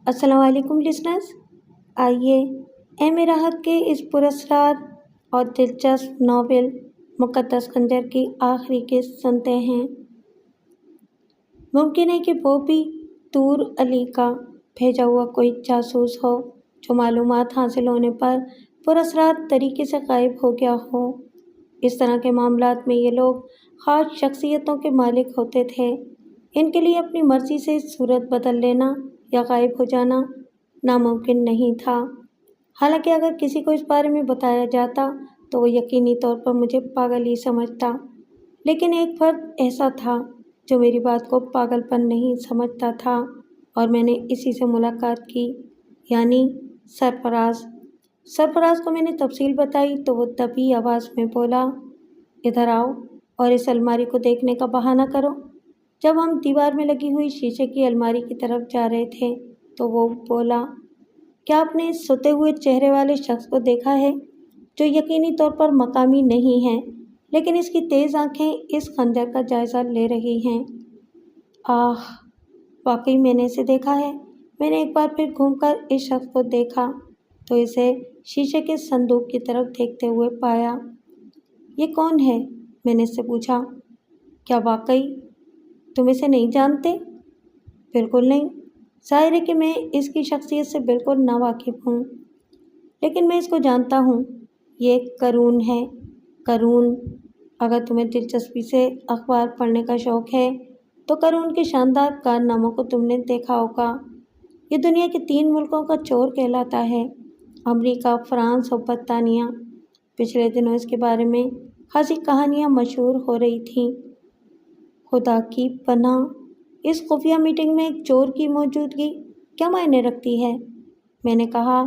السلام علیکم لسنرز، آئیے ایم راحت کے اس پراسرار اور دلچسپ ناول مقدس خنجر کی آخری قسط سنتے ہیں۔ ممکن ہے کہ وہ بھی طور علی کا بھیجا ہوا کوئی جاسوس ہو جو معلومات حاصل ہونے پر پراسرار طریقے سے غائب ہو گیا ہو۔ اس طرح کے معاملات میں یہ لوگ خاص شخصیتوں کے مالک ہوتے تھے۔ ان کے لیے اپنی مرضی سے صورت بدل لینا یا غائب ہو جانا ناممکن نہیں تھا۔ حالانکہ اگر کسی کو اس بارے میں بتایا جاتا تو وہ یقینی طور پر مجھے پاگل ہی سمجھتا، لیکن ایک فرد ایسا تھا جو میری بات کو پاگل پن نہیں سمجھتا تھا اور میں نے اسی سے ملاقات کی، یعنی سرفراز۔ سرفراز کو میں نے تفصیل بتائی تو وہ دبی آواز میں بولا، ادھر آؤ اور اس الماری کو دیکھنے کا بہانہ کرو۔ جب ہم دیوار میں لگی ہوئی شیشے کی الماری کی طرف جا رہے تھے تو وہ بولا، کیا آپ نے اس سوتے ہوئے چہرے والے شخص کو دیکھا ہے جو یقینی طور پر مقامی نہیں ہے، لیکن اس کی تیز آنکھیں اس خنجر کا جائزہ لے رہی ہیں؟ آہ، واقعی میں نے اسے دیکھا ہے۔ میں نے ایک بار پھر گھوم کر اس شخص کو دیکھا تو اسے شیشے کے صندوق کی طرف دیکھتے ہوئے پایا۔ یہ کون ہے؟ میں نے اس سے پوچھا۔ کیا واقعی تم اسے نہیں جانتے؟ بالکل نہیں۔ ظاہر ہے کہ میں اس کی شخصیت سے بالکل ناواقف ہوں، لیکن میں اس کو جانتا ہوں۔ یہ قرون ہے۔ قرون، اگر تمہیں دلچسپی سے اخبار پڑھنے کا شوق ہے تو قرون کے شاندار کارناموں کو تم نے دیکھا ہوگا۔ یہ دنیا کے 3 ملکوں کا چور کہلاتا ہے، امریکہ، فرانس اور برطانیہ۔ پچھلے دنوں اس کے بارے میں خاصی کہانیاں مشہور ہو رہی تھیں۔ خدا کی پناہ، اس خفیہ میٹنگ میں ایک چور کی موجودگی کیا معنی رکھتی ہے؟ میں نے کہا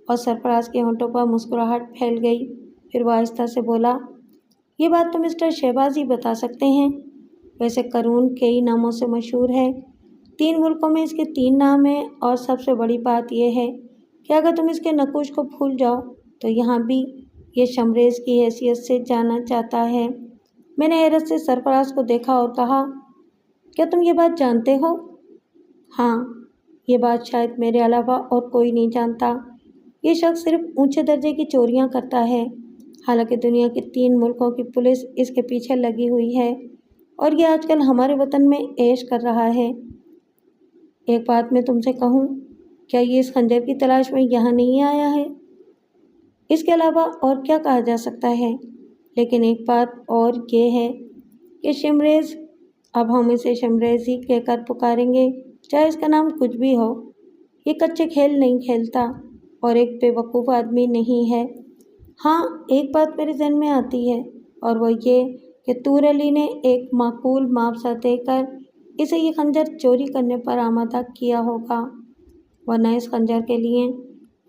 اور سرفراز کے ہونٹوں پر مسکراہٹ پھیل گئی۔ پھر وہ آہستہ سے بولا، یہ بات تو مسٹر شہباز ہی بتا سکتے ہیں۔ ویسے قرون کئی ناموں سے مشہور ہے، 3 ملکوں میں اس کے 3 نام ہیں، اور سب سے بڑی بات یہ ہے کہ اگر تم اس کے نقوش کو بھول جاؤ تو یہاں بھی یہ شمریز کی حیثیت سے جانا جاتا ہے۔ میں نے حیرت سے سرفراز کو دیکھا اور کہا، کیا تم یہ بات جانتے ہو؟ ہاں، یہ بات شاید میرے علاوہ اور کوئی نہیں جانتا۔ یہ شخص صرف اونچے درجے کی چوریاں کرتا ہے، حالانکہ دنیا کے 3 ملکوں کی پولیس اس کے پیچھے لگی ہوئی ہے اور یہ آج کل ہمارے وطن میں عیش کر رہا ہے۔ ایک بات میں تم سے کہوں، کیا یہ اس خنجر کی تلاش میں یہاں نہیں آیا ہے؟ اس کے علاوہ اور کیا کہا جا سکتا ہے؟ لیکن ایک بات اور یہ ہے کہ شمریز، اب ہم اسے شمریز ہی کہہ کر پکاریں گے، چاہے اس کا نام کچھ بھی ہو۔ یہ کچے کھیل نہیں کھیلتا اور ایک بے وقوف آدمی نہیں ہے۔ ہاں، ایک بات میرے ذہن میں آتی ہے اور وہ یہ کہ طور علی نے ایک معقول معاوضہ دے کر اسے یہ خنجر چوری کرنے پر آمادہ کیا ہوگا، ورنہ اس خنجر کے لیے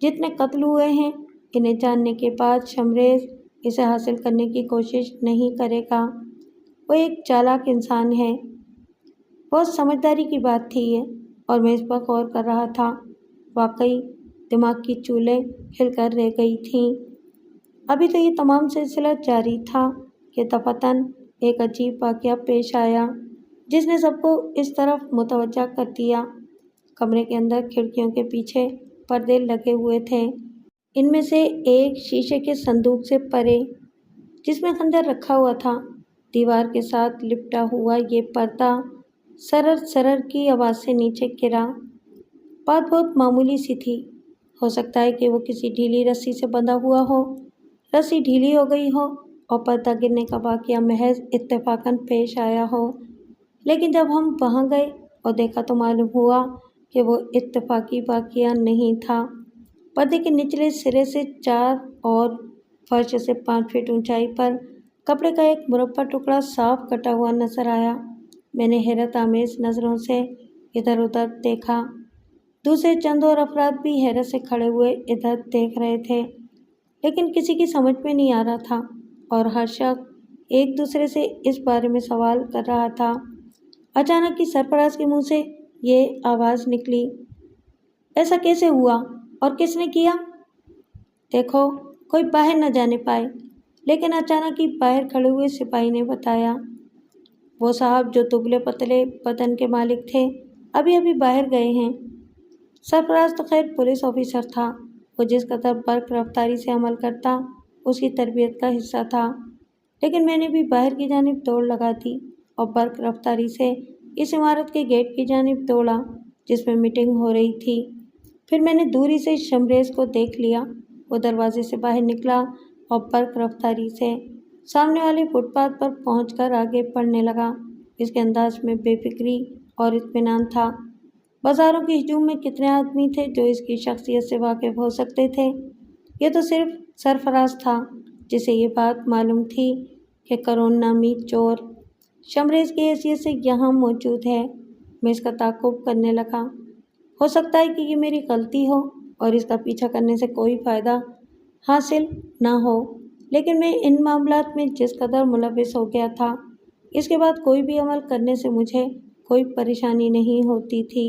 جتنے قتل ہوئے ہیں، انہیں جاننے کے بعد شمریز اسے حاصل کرنے کی کوشش نہیں کرے گا۔ وہ ایک چالاک انسان ہے۔ بہت سمجھداری کی بات تھی یہ، اور میں اس پر غور کر رہا تھا۔ واقعی دماغ کی چولیں ہل کر رہ گئی تھیں۔ ابھی تو یہ تمام سلسلہ جاری تھا کہ دفعتاً ایک عجیب واقعہ پیش آیا جس نے سب کو اس طرف متوجہ کر دیا۔ کمرے کے اندر کھڑکیوں کے پیچھے پردے لگے ہوئے تھے۔ ان میں سے ایک شیشے کے صندوق سے پرے جس میں خنجر رکھا ہوا تھا، دیوار کے ساتھ لپٹا ہوا یہ پردہ سرر سرر کی آواز سے نیچے گرا۔ بات بہت معمولی سی تھی۔ ہو سکتا ہے کہ وہ کسی ڈھیلی رسی سے بندھا ہوا ہو، رسی ڈھیلی ہو گئی ہو اور پردہ گرنے کا واقعہ محض اتفاقاً پیش آیا ہو، لیکن جب ہم وہاں گئے اور دیکھا تو معلوم ہوا کہ وہ اتفاقی واقعہ نہیں تھا۔ پردے کے نچلے سرے سے 4 اور فرش سے 5 فٹ اونچائی پر کپڑے کا ایک مربع ٹکڑا صاف کٹا ہوا نظر آیا۔ میں نے حیرت آمیز نظروں سے ادھر ادھر دیکھا۔ دوسرے چند اور افراد بھی حیرت سے کھڑے ہوئے ادھر دیکھ رہے تھے، لیکن کسی کی سمجھ میں نہیں آ رہا تھا اور ہر شخص ایک دوسرے سے اس بارے میں سوال کر رہا تھا۔ اچانک ہی سرفراز کے منہ سے یہ آواز نکلی، ایسا کیسے ہوا اور کس نے کیا؟ دیکھو، کوئی باہر نہ جانے پائے۔ لیکن اچانک ہی باہر کھڑے ہوئے سپاہی نے بتایا، وہ صاحب جو دبلے پتلے بدن کے مالک تھے ابھی ابھی باہر گئے ہیں۔ سرفراز تو خیر پولیس آفیسر تھا، وہ جس قدر برق رفتاری سے عمل کرتا اس کی تربیت کا حصہ تھا، لیکن میں نے بھی باہر کی جانب دوڑ لگا دی اور برق رفتاری سے اس عمارت کے گیٹ کی جانب دوڑا جس میں میٹنگ ہو رہی تھی۔ پھر میں نے دوری سے شمریز کو دیکھ لیا، وہ دروازے سے باہر نکلا اور برق رفتاری سے سامنے والے فٹ پاتھ پر پہنچ کر آگے بڑھنے لگا۔ اس کے انداز میں بے فکری اور اطمینان تھا۔ بازاروں کے ہجوم میں کتنے آدمی تھے جو اس کی شخصیت سے واقف ہو سکتے تھے؟ یہ تو صرف سرفراز تھا جسے یہ بات معلوم تھی کہ قرون نامی چور شمریز کی حیثیت سے یہاں موجود ہے۔ میں اس کا تعاقب کرنے لگا۔ ہو سکتا ہے کہ یہ میری غلطی ہو اور اس کا پیچھا کرنے سے کوئی فائدہ حاصل نہ ہو، لیکن میں ان معاملات میں جس قدر ملوث ہو گیا تھا، اس کے بعد کوئی بھی عمل کرنے سے مجھے کوئی پریشانی نہیں ہوتی تھی۔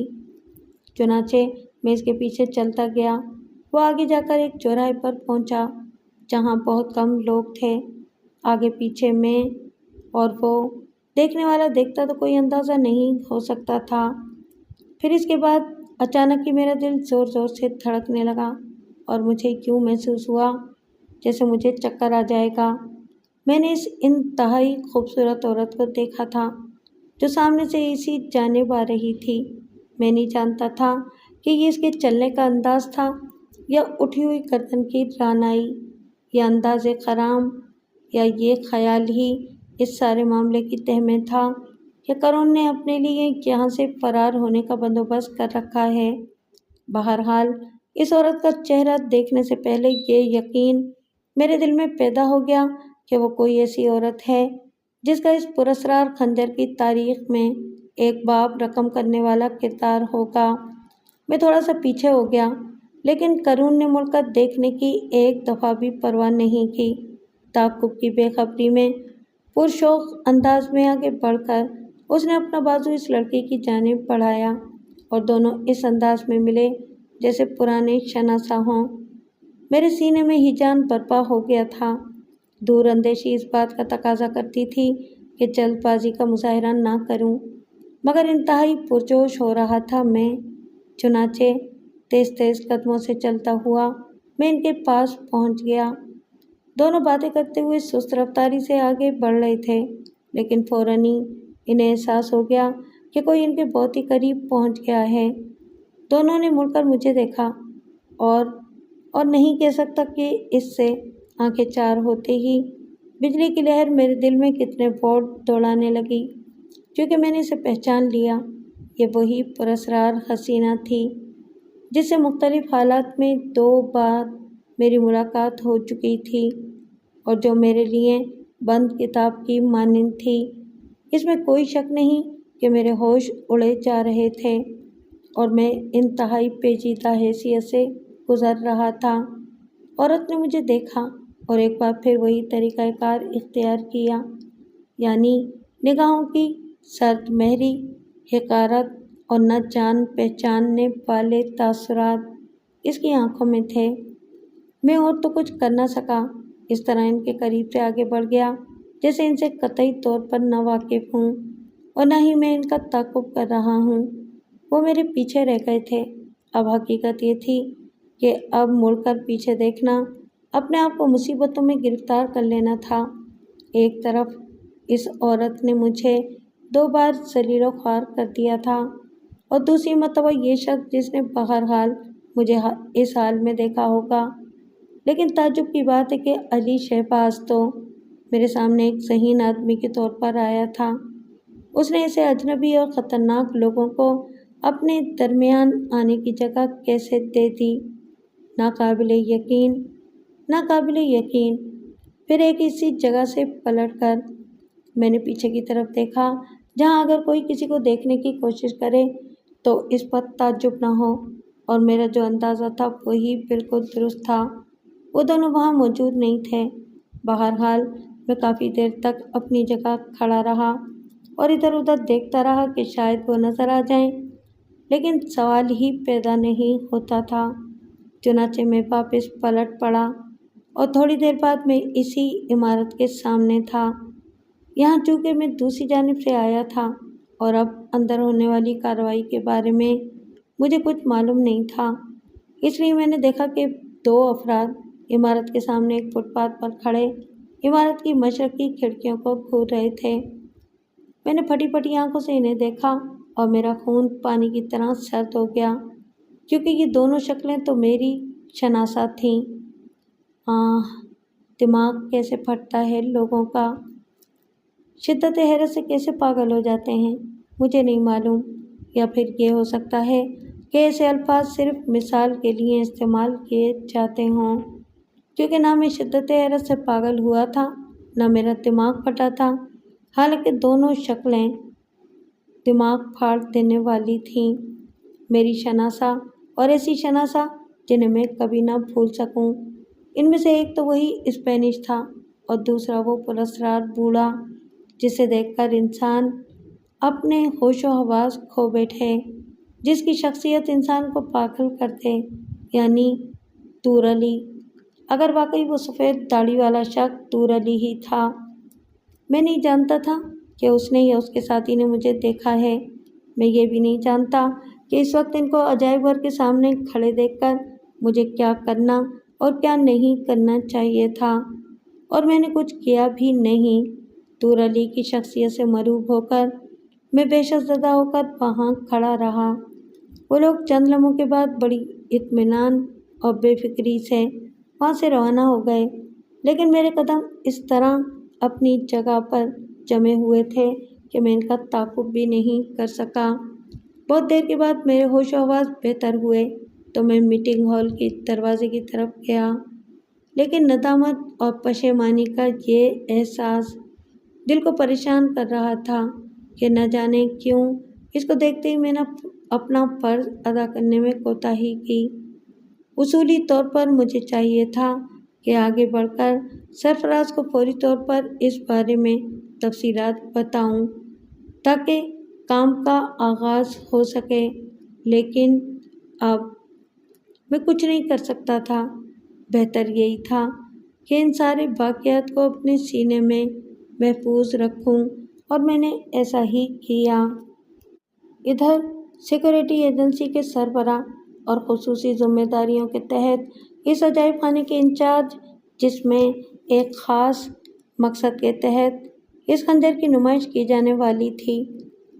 چنانچہ میں اس کے پیچھے چلتا گیا۔ وہ آگے جا کر ایک چوراہے پر پہنچا جہاں بہت کم لوگ تھے، آگے پیچھے میں، اور وہ دیکھنے والا دیکھتا تو کوئی اندازہ نہیں ہو سکتا تھا۔ پھر اس کے بعد اچانک ہی میرا دل زور زور سے دھڑکنے لگا اور مجھے یوں محسوس ہوا جیسے مجھے چکر آ جائے گا۔ میں نے اس انتہائی خوبصورت عورت کو دیکھا تھا جو سامنے سے اسی جانب آ رہی تھی۔ میں نہیں جانتا تھا کہ یہ اس کے چلنے کا انداز تھا یا اٹھی ہوئی گردن کی رعنائی یا انداز خرام، یا یہ خیال ہی اس سارے معاملے کی تہ میں تھا کہ قرون نے اپنے لیے یہاں سے فرار ہونے کا بندوبست کر رکھا ہے۔ بہرحال اس عورت کا چہرہ دیکھنے سے پہلے یہ یقین میرے دل میں پیدا ہو گیا کہ وہ کوئی ایسی عورت ہے جس کا اس پراسرار خنجر کی تاریخ میں ایک باب رقم کرنے والا کردار ہوگا۔ میں تھوڑا سا پیچھے ہو گیا، لیکن قرون نے مڑ کر دیکھنے کی ایک دفعہ بھی پرواہ نہیں کی۔ تعقب کی بے خبری میں پرشوق انداز میں آگے بڑھ کر اس نے اپنا بازو اس لڑکی کی جانب بڑھایا اور دونوں اس انداز میں ملے جیسے پرانے شناسا ہوں۔ میرے سینے میں ہیجان برپا ہو گیا تھا۔ دور اندیشی اس بات کا تقاضا کرتی تھی کہ جلد بازی کا مظاہرہ نہ کروں، مگر انتہائی پرجوش ہو رہا تھا میں۔ چنانچہ تیز تیز قدموں سے چلتا ہوا میں ان کے پاس پہنچ گیا۔ دونوں باتیں کرتے ہوئے سست رفتاری سے آگے بڑھ رہے تھے، لیکن فوراً ہی انہیں احساس ہو گیا کہ کوئی ان کے بہت ہی قریب پہنچ گیا ہے۔ دونوں نے مڑ کر مجھے دیکھا اور نہیں کہہ سکتا کہ اس سے آنکھیں چار ہوتے ہی بجلی کی لہر میرے دل میں کتنے واٹ دوڑانے لگی، کیونکہ میں نے اسے پہچان لیا۔ یہ وہی پراسرار حسینہ تھی جس سے مختلف حالات میں 2 بار میری ملاقات ہو چکی تھی اور جو میرے لیے بند کتاب کی مانند تھی۔ اس میں کوئی شک نہیں کہ میرے ہوش اڑے جا رہے تھے اور میں انتہائی پیچیدہ حیثیت سے گزر رہا تھا۔ عورت نے مجھے دیکھا اور ایک بار پھر وہی طریقہ کار اختیار کیا، یعنی نگاہوں کی سرد مہری حقارت اور نہ جان پہچاننے والے تاثرات اس کی آنکھوں میں تھے۔ میں اور تو کچھ کر نہ سکا، اس طرح ان کے قریب سے آگے بڑھ گیا جیسے ان سے قطعی طور پر نہ واقف ہوں اور نہ ہی میں ان کا تعاقب کر رہا ہوں۔ وہ میرے پیچھے رہ گئے تھے۔ اب حقیقت یہ تھی کہ اب مڑ کر پیچھے دیکھنا اپنے آپ کو مصیبتوں میں گرفتار کر لینا تھا۔ ایک طرف اس عورت نے مجھے 2 بار ذلیل و خوار کر دیا تھا اور دوسری مرتبہ یہ شخص جس نے بہرحال مجھے اس حال میں دیکھا ہوگا۔ لیکن تعجب کی بات ہے کہ علی شہباز تو میرے سامنے ایک ذہین آدمی کے طور پر آیا تھا۔ اس نے ایسے اجنبی اور خطرناک لوگوں کو اپنے درمیان آنے کی جگہ کیسے دے دی؟ ناقابل یقین، ناقابل یقین۔ پھر ایک اسی جگہ سے پلٹ کر میں نے پیچھے کی طرف دیکھا جہاں اگر کوئی کسی کو دیکھنے کی کوشش کرے تو اس پر تعجب نہ ہو، اور میرا جو اندازہ تھا وہی بالکل درست تھا۔ وہ دونوں وہاں موجود نہیں تھے۔ بہرحال میں کافی دیر تک اپنی جگہ کھڑا رہا اور ادھر ادھر دیکھتا رہا کہ شاید وہ نظر آ جائیں، لیکن سوال ہی پیدا نہیں ہوتا تھا۔ چنانچہ میں واپس پلٹ پڑا اور تھوڑی دیر بعد میں اسی عمارت کے سامنے تھا۔ یہاں چونکہ میں دوسری جانب سے آیا تھا اور اب اندر ہونے والی کارروائی کے بارے میں مجھے کچھ معلوم نہیں تھا، اس لیے میں نے دیکھا کہ 2 افراد عمارت کے سامنے ایک فٹ پاتھ پر کھڑے عمارت کی مشرقی کھڑکیوں کو گھور رہے تھے۔ میں نے پھٹی پھٹی آنکھوں سے انہیں دیکھا اور میرا خون پانی کی طرح سرد ہو گیا، کیونکہ یہ دونوں شکلیں تو میری شناسا تھیں۔ دماغ کیسے پھٹتا ہے لوگوں کا، شدت حیرت سے کیسے پاگل ہو جاتے ہیں، مجھے نہیں معلوم۔ یا پھر یہ ہو سکتا ہے کہ ایسے الفاظ صرف مثال کے لیے استعمال کیے جاتے ہوں، کیونکہ نہ میں شدت حیرت سے پاگل ہوا تھا نہ میرا دماغ پھٹا تھا، حالانکہ دونوں شکلیں دماغ پھاڑ دینے والی تھیں۔ میری شناسا اور ایسی شناسا جنہیں میں کبھی نہ بھول سکوں۔ ان میں سے ایک تو وہی اسپینش تھا اور دوسرا وہ پراسرار بوڑھا جسے دیکھ کر انسان اپنے ہوش و حواس کھو بیٹھے، جس کی شخصیت انسان کو پاگل کر دے، یعنی طور علی۔ اگر واقعی وہ سفید داڑھی والا شخص طور علی ہی تھا، میں نہیں جانتا تھا کہ اس نے یا اس کے ساتھی نے مجھے دیکھا ہے۔ میں یہ بھی نہیں جانتا کہ اس وقت ان کو عجائب گھر کے سامنے کھڑے دیکھ کر مجھے کیا کرنا اور کیا نہیں کرنا چاہیے تھا، اور میں نے کچھ کیا بھی نہیں۔ طور علی کی شخصیت سے مرعوب ہو کر میں دہشت زدہ ہو کر وہاں کھڑا رہا۔ وہ لوگ چند لمحوں کے بعد بڑی اطمینان اور بے فکری سے وہاں سے روانہ ہو گئے، لیکن میرے قدم اس طرح اپنی جگہ پر جمے ہوئے تھے کہ میں ان کا تعاقب بھی نہیں کر سکا۔ بہت دیر کے بعد میرے ہوش و حواس بہتر ہوئے تو میں میٹنگ ہال کے دروازے کی طرف گیا، لیکن ندامت اور پشیمانی کا یہ احساس دل کو پریشان کر رہا تھا کہ نہ جانے کیوں اس کو دیکھتے ہی میں نے اپنا فرض ادا کرنے میں کوتاہی کی۔ اصولی طور پر مجھے چاہیے تھا کہ آگے بڑھ کر سرفراز کو فوری طور پر اس بارے میں تفصیلات بتاؤں تاکہ کام کا آغاز ہو سکے، لیکن اب میں کچھ نہیں کر سکتا تھا۔ بہتر یہی تھا کہ ان سارے واقعات کو اپنے سینے میں محفوظ رکھوں، اور میں نے ایسا ہی کیا۔ ادھر سیکورٹی ایجنسی کے سربراہ اور خصوصی ذمہ داریوں کے تحت اس عجائب خانے کے انچارج، جس میں ایک خاص مقصد کے تحت اس خنجر کی نمائش کی جانے والی تھی،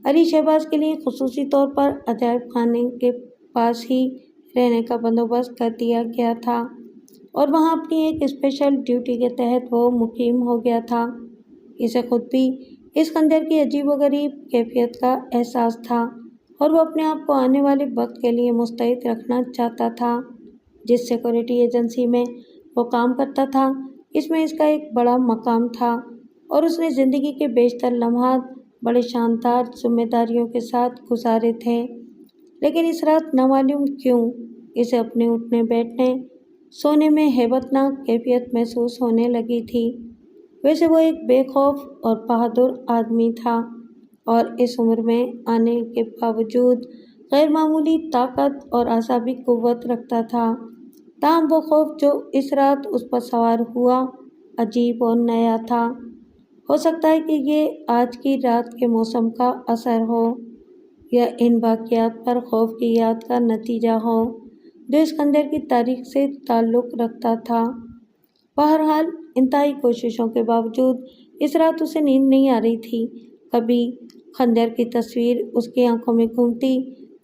علی شہباز کے لیے خصوصی طور پر عجائب خانے کے پاس ہی رہنے کا بندوبست کر دیا گیا تھا، اور وہاں اپنی ایک اسپیشل ڈیوٹی کے تحت وہ مقیم ہو گیا تھا۔ اسے خود بھی اس خنجر کی عجیب و غریب کیفیت کا احساس تھا، اور وہ اپنے آپ کو آنے والے وقت کے لیے مستعد رکھنا چاہتا تھا۔ جس سیکورٹی ایجنسی میں وہ کام کرتا تھا، اس میں اس کا ایک بڑا مقام تھا، اور اس نے زندگی کے بیشتر لمحات بڑے شاندار ذمہ داریوں کے ساتھ گزارے تھے، لیکن اس رات نامعلوم کیوں اسے اپنے اٹھنے بیٹھنے سونے میں ہیبت ناک کیفیت محسوس ہونے لگی تھی۔ ویسے وہ ایک بے خوف اور بہادر آدمی تھا، اور اس عمر میں آنے کے باوجود غیر معمولی طاقت اور اعصابی قوت رکھتا تھا۔ تاہم وہ خوف جو اس رات اس پر سوار ہوا عجیب اور نیا تھا۔ ہو سکتا ہے کہ یہ آج کی رات کے موسم کا اثر ہو، یا ان واقعات پر خوف کی یاد کا نتیجہ ہو جو اس خنجر کی تاریخ سے تعلق رکھتا تھا۔ بہرحال انتہائی کوششوں کے باوجود اس رات اسے نیند نہیں آ رہی تھی۔ کبھی خنجر کی تصویر اس کی آنکھوں میں گھومتی،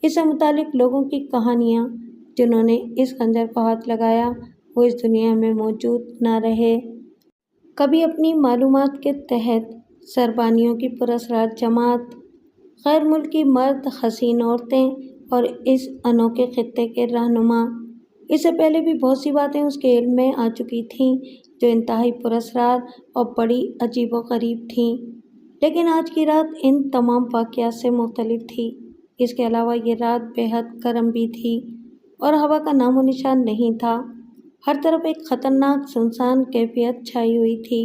اس سے متعلق لوگوں کی کہانیاں جنہوں نے اس خنجر کو ہاتھ لگایا وہ اس دنیا میں موجود نہ رہے۔ کبھی اپنی معلومات کے تحت سربانیوں کی پراسرار جماعت، غیر ملکی مرد، حسین عورتیں اور اس انوکھے خطے کے رہنما۔ اس سے پہلے بھی بہت سی باتیں اس کے علم میں آ چکی تھیں جو انتہائی پراسرار اور بڑی عجیب و غریب تھیں، لیکن آج کی رات ان تمام واقعات سے مختلف تھی۔ اس کے علاوہ یہ رات بے حد گرم بھی تھی، اور ہوا کا نام و نشان نہیں تھا۔ ہر طرف ایک خطرناک سنسان کیفیت چھائی ہوئی تھی،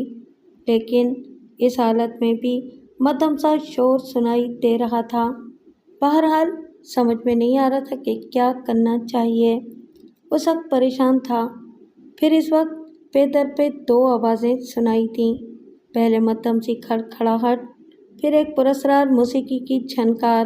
لیکن اس حالت میں بھی مدھم سا شور سنائی دے رہا تھا۔ بہرحال سمجھ میں نہیں آ رہا تھا کہ کیا کرنا چاہیے۔ وہ سخت پریشان تھا۔ پھر اس وقت پے در پہ 2 آوازیں سنائی دیں، پہلے مدھم سی کھڑکھڑاہٹ، پھر ایک پراسرار موسیقی کی جھنکار۔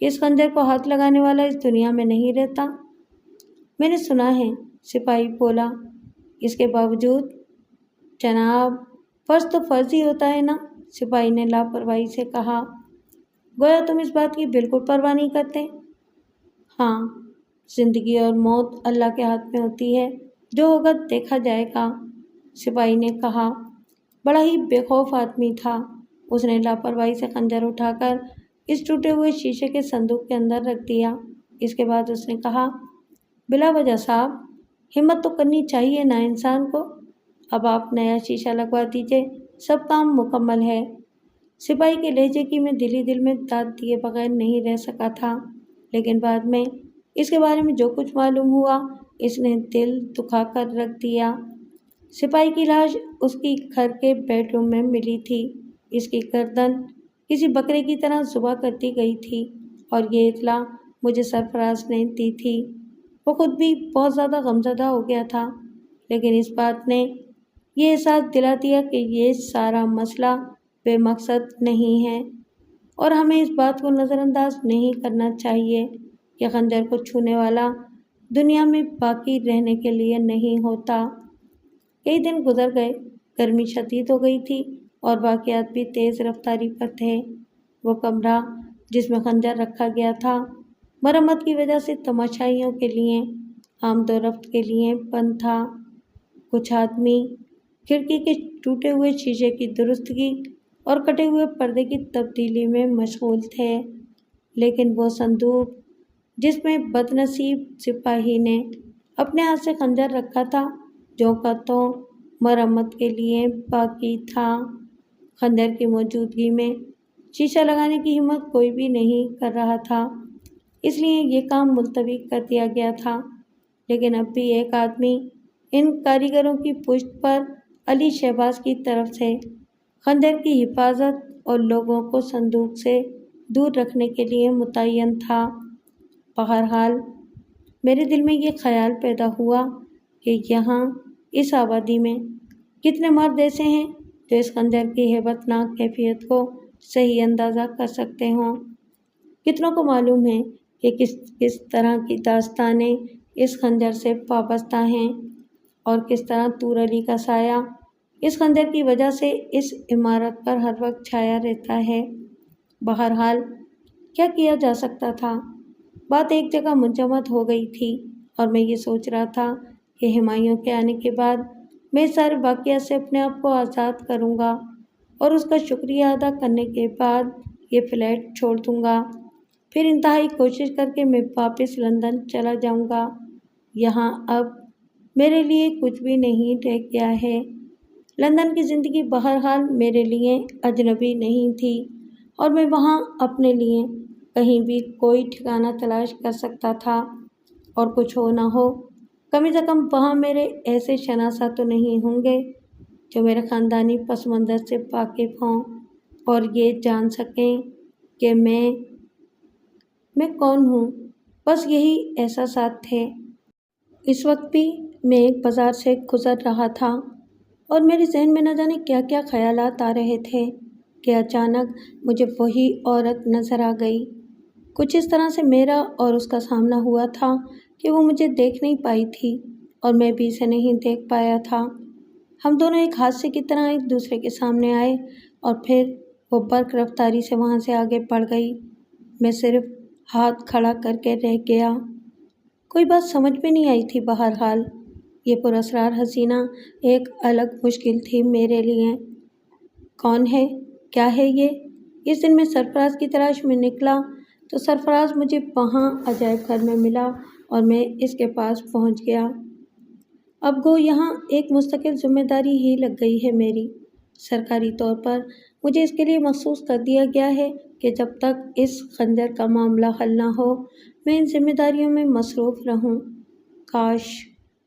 کہ اس خنجر کو ہاتھ لگانے والا اس دنیا میں نہیں رہتا؟ میں نے سنا ہے، سپاہی بولا۔ اس کے باوجود جناب، فرض تو فرض ہی ہوتا ہے نا، سپاہی نے لاپرواہی سے کہا، گویا تم اس بات کی بالکل پرواہ نہیں کرتے۔ ہاں، زندگی اور موت اللہ کے ہاتھ میں ہوتی ہے، جو ہوگا دیکھا جائے گا، سپاہی نے کہا۔ بڑا ہی بے خوف آدمی تھا۔ اس نے لاپرواہی سے خنجر اٹھا کر اس ٹوٹے ہوئے شیشے کے صندوق کے اندر رکھ دیا۔ اس کے بعد اس نے کہا، بلا وجہ صاحب، ہمت تو کرنی چاہیے نا انسان کو۔ اب آپ نیا شیشہ لگوا دیجئے، سب کام مکمل ہے۔ سپاہی کے لہجے کی میں دل میں داد دیے بغیر نہیں رہ سکا تھا، لیکن بعد میں اس کے بارے میں جو کچھ معلوم ہوا، اس نے دل دکھا کر رکھ دیا۔ سپاہی کی لاش اس کی گھر کے بیڈ روم میں ملی تھی۔ اس کی گردن کسی بکرے کی طرح ذبح کر دی گئی تھی، اور یہ اطلاع مجھے سرفراز نے دی تھی۔ وہ خود بھی بہت زیادہ غمزدہ ہو گیا تھا، لیکن اس بات نے یہ احساس دلا دیا کہ یہ سارا مسئلہ بے مقصد نہیں ہے، اور ہمیں اس بات کو نظر انداز نہیں کرنا چاہیے کہ خنجر کو چھونے والا دنیا میں باقی رہنے کے لیے نہیں ہوتا۔ کئی دن گزر گئے، گرمی شدید ہو گئی تھی اور واقعات بھی تیز رفتاری پر تھے۔ وہ کمرہ جس میں خنجر رکھا گیا تھا، مرمت کی وجہ سے تماشائیوں کے لیے آمد و رفت کے لیے بند تھا۔ کچھ آدمی کھڑکی کے ٹوٹے ہوئے شیشے کی درستگی اور کٹے ہوئے پردے کی تبدیلی میں مشغول تھے، لیکن وہ صندوق جس میں بدنصیب سپاہی نے اپنے ہاتھ سے خنجر رکھا تھا، جو کا تو مرمت کے لیے باقی تھا۔ خنجر کی موجودگی میں شیشہ لگانے کی ہمت کوئی بھی نہیں کر رہا تھا، اس لیے یہ کام ملتوی کر دیا گیا تھا۔ لیکن اب بھی ایک آدمی ان کاریگروں کی پشت پر علی شہباز کی طرف سے خنجر کی حفاظت اور لوگوں کو صندوق سے دور رکھنے کے لیے متعین تھا۔ بہرحال میرے دل میں یہ خیال پیدا ہوا کہ یہاں اس آبادی میں کتنے مرد ایسے ہیں جو اس خنجر کی ہیبت ناک کیفیت کو صحیح اندازہ کر سکتے ہوں۔ کتنوں کو معلوم ہے کہ کس طرح کی داستانیں اس خنجر سے وابستہ ہیں، اور کس طرح طور علی کا سایہ اس خنجر کی وجہ سے اس عمارت پر ہر وقت چھایا رہتا ہے۔ بہرحال کیا کیا جا سکتا تھا؟ بات ایک جگہ منجمد ہو گئی تھی، اور میں یہ سوچ رہا تھا کہ ہمایوں کے آنے کے بعد میں اس سارے واقعات سے اپنے آپ کو آزاد کروں گا، اور اس کا شکریہ ادا کرنے کے بعد یہ فلیٹ چھوڑ دوں گا۔ پھر انتہائی کوشش کر کے میں واپس لندن چلا جاؤں گا۔ یہاں اب میرے لیے کچھ بھی نہیں رہ گیا ہے۔ لندن کی زندگی بہرحال میرے لیے اجنبی نہیں تھی، اور میں وہاں اپنے لیے کہیں بھی کوئی ٹھکانہ تلاش کر سکتا تھا، اور کچھ ہو نہ ہو، کم از کم وہاں میرے ایسے شناسہ تو نہیں ہوں گے جو میرے خاندانی پس منظر سے واقف ہوں اور یہ جان سکیں کہ میں کون ہوں۔ بس یہی احساسات تھے۔ اس وقت بھی میں ایک بازار سے گزر رہا تھا، اور میرے ذہن میں نہ جانے کیا کیا خیالات آ رہے تھے کہ اچانک مجھے وہی عورت نظر آ گئی۔ کچھ اس طرح سے میرا اور اس کا سامنا ہوا تھا کہ وہ مجھے دیکھ نہیں پائی تھی، اور میں بھی اسے نہیں دیکھ پایا تھا۔ ہم دونوں ایک حادثے کی طرح ایک دوسرے کے سامنے آئے، اور پھر وہ برق رفتاری سے وہاں سے آگے بڑھ گئی۔ میں صرف ہاتھ کھڑا کر کے رہ گیا۔ کوئی بات سمجھ میں نہیں آئی تھی۔ بہرحال یہ پراسرار حسینہ ایک الگ مشکل تھی میرے لیے۔ کون ہے؟ کیا ہے یہ؟ اس دن میں سرفراز کی تلاش میں نکلا تو سرفراز مجھے وہاں عجائب گھر میں ملا، اور میں اس کے پاس پہنچ گیا۔ اب گو یہاں ایک مستقل ذمہ داری ہی لگ گئی ہے میری۔ سرکاری طور پر مجھے اس کے لیے مخصوص کر دیا گیا ہے کہ جب تک اس خنجر کا معاملہ حل نہ ہو، میں ان ذمہ داریوں میں مصروف رہوں۔ کاش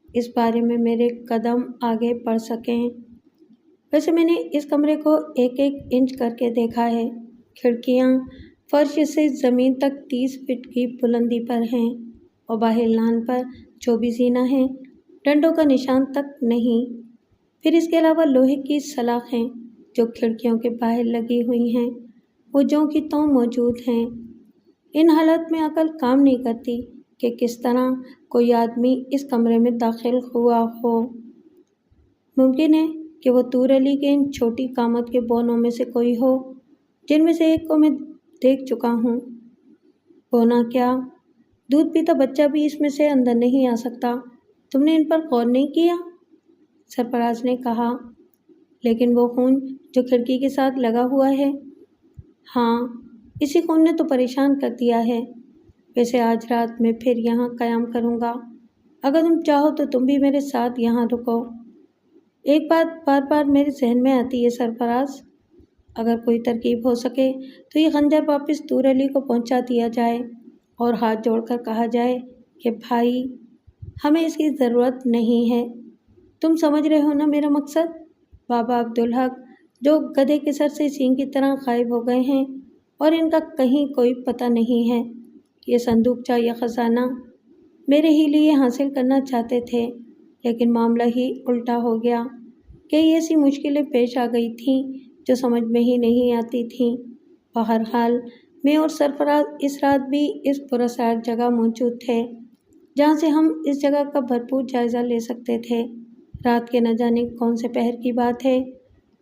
اس بارے میں میرے قدم آگے بڑھ سکیں۔ ویسے میں نے اس کمرے کو ایک ایک انچ کر کے دیکھا ہے۔ کھڑکیاں فرش سے زمین تک 30 فٹ کی بلندی پر ہیں، اور باہر لان پر جو بھی زینہ ہیں، ڈنڈوں کا نشان تک نہیں۔ پھر اس کے علاوہ لوہے کی سلاخیں جو کھڑکیوں کے باہر لگی ہوئی ہیں، وہ جوں کی توں موجود ہیں۔ ان حالات میں عقل کام نہیں کرتی کہ کس طرح کوئی آدمی اس کمرے میں داخل ہوا ہو۔ ممکن ہے کہ وہ طور علی کے ان چھوٹی قامت کے بونوں میں سے کوئی ہو، جن میں سے ایک کو میں دیکھ چکا ہوں۔ بونا کیا؟ دودھ پیتا بچہ بھی اس میں سے اندر نہیں آ سکتا۔ تم نے ان پر غور نہیں کیا؟ سرفراز نے کہا۔ لیکن وہ خون جو کھڑکی کے ساتھ لگا ہوا ہے؟ ہاں، اسی خون نے تو پریشان کر دیا ہے۔ ویسے آج رات میں پھر یہاں قیام کروں گا۔ اگر تم چاہو تو تم بھی میرے ساتھ یہاں رکو۔ ایک بات بار بار میرے ذہن میں آتی ہے سرفراز، اگر کوئی ترکیب ہو سکے تو یہ خنجر واپس طور علی کو پہنچا دیا جائے اور ہاتھ جوڑ کر کہا جائے کہ بھائی، ہمیں اس کی ضرورت نہیں ہے۔ تم سمجھ رہے ہو نا میرا مقصد؟ بابا عبدالحق جو گدھے کے سر سے سینگ کی طرح غائب ہو گئے ہیں اور ان کا کہیں کوئی پتہ نہیں ہے۔ یہ صندوقچہ یا خزانہ میرے ہی لیے حاصل کرنا چاہتے تھے، لیکن معاملہ ہی الٹا ہو گیا۔ کئی ایسی مشکلیں پیش آ گئی تھیں جو سمجھ میں ہی نہیں آتی تھیں۔ بہرحال میں اور سرفراز اس رات بھی اس پراسرار جگہ موجود تھے، جہاں سے ہم اس جگہ کا بھرپور جائزہ لے سکتے تھے۔ رات کے نہ جانے کون سے پہر کی بات ہے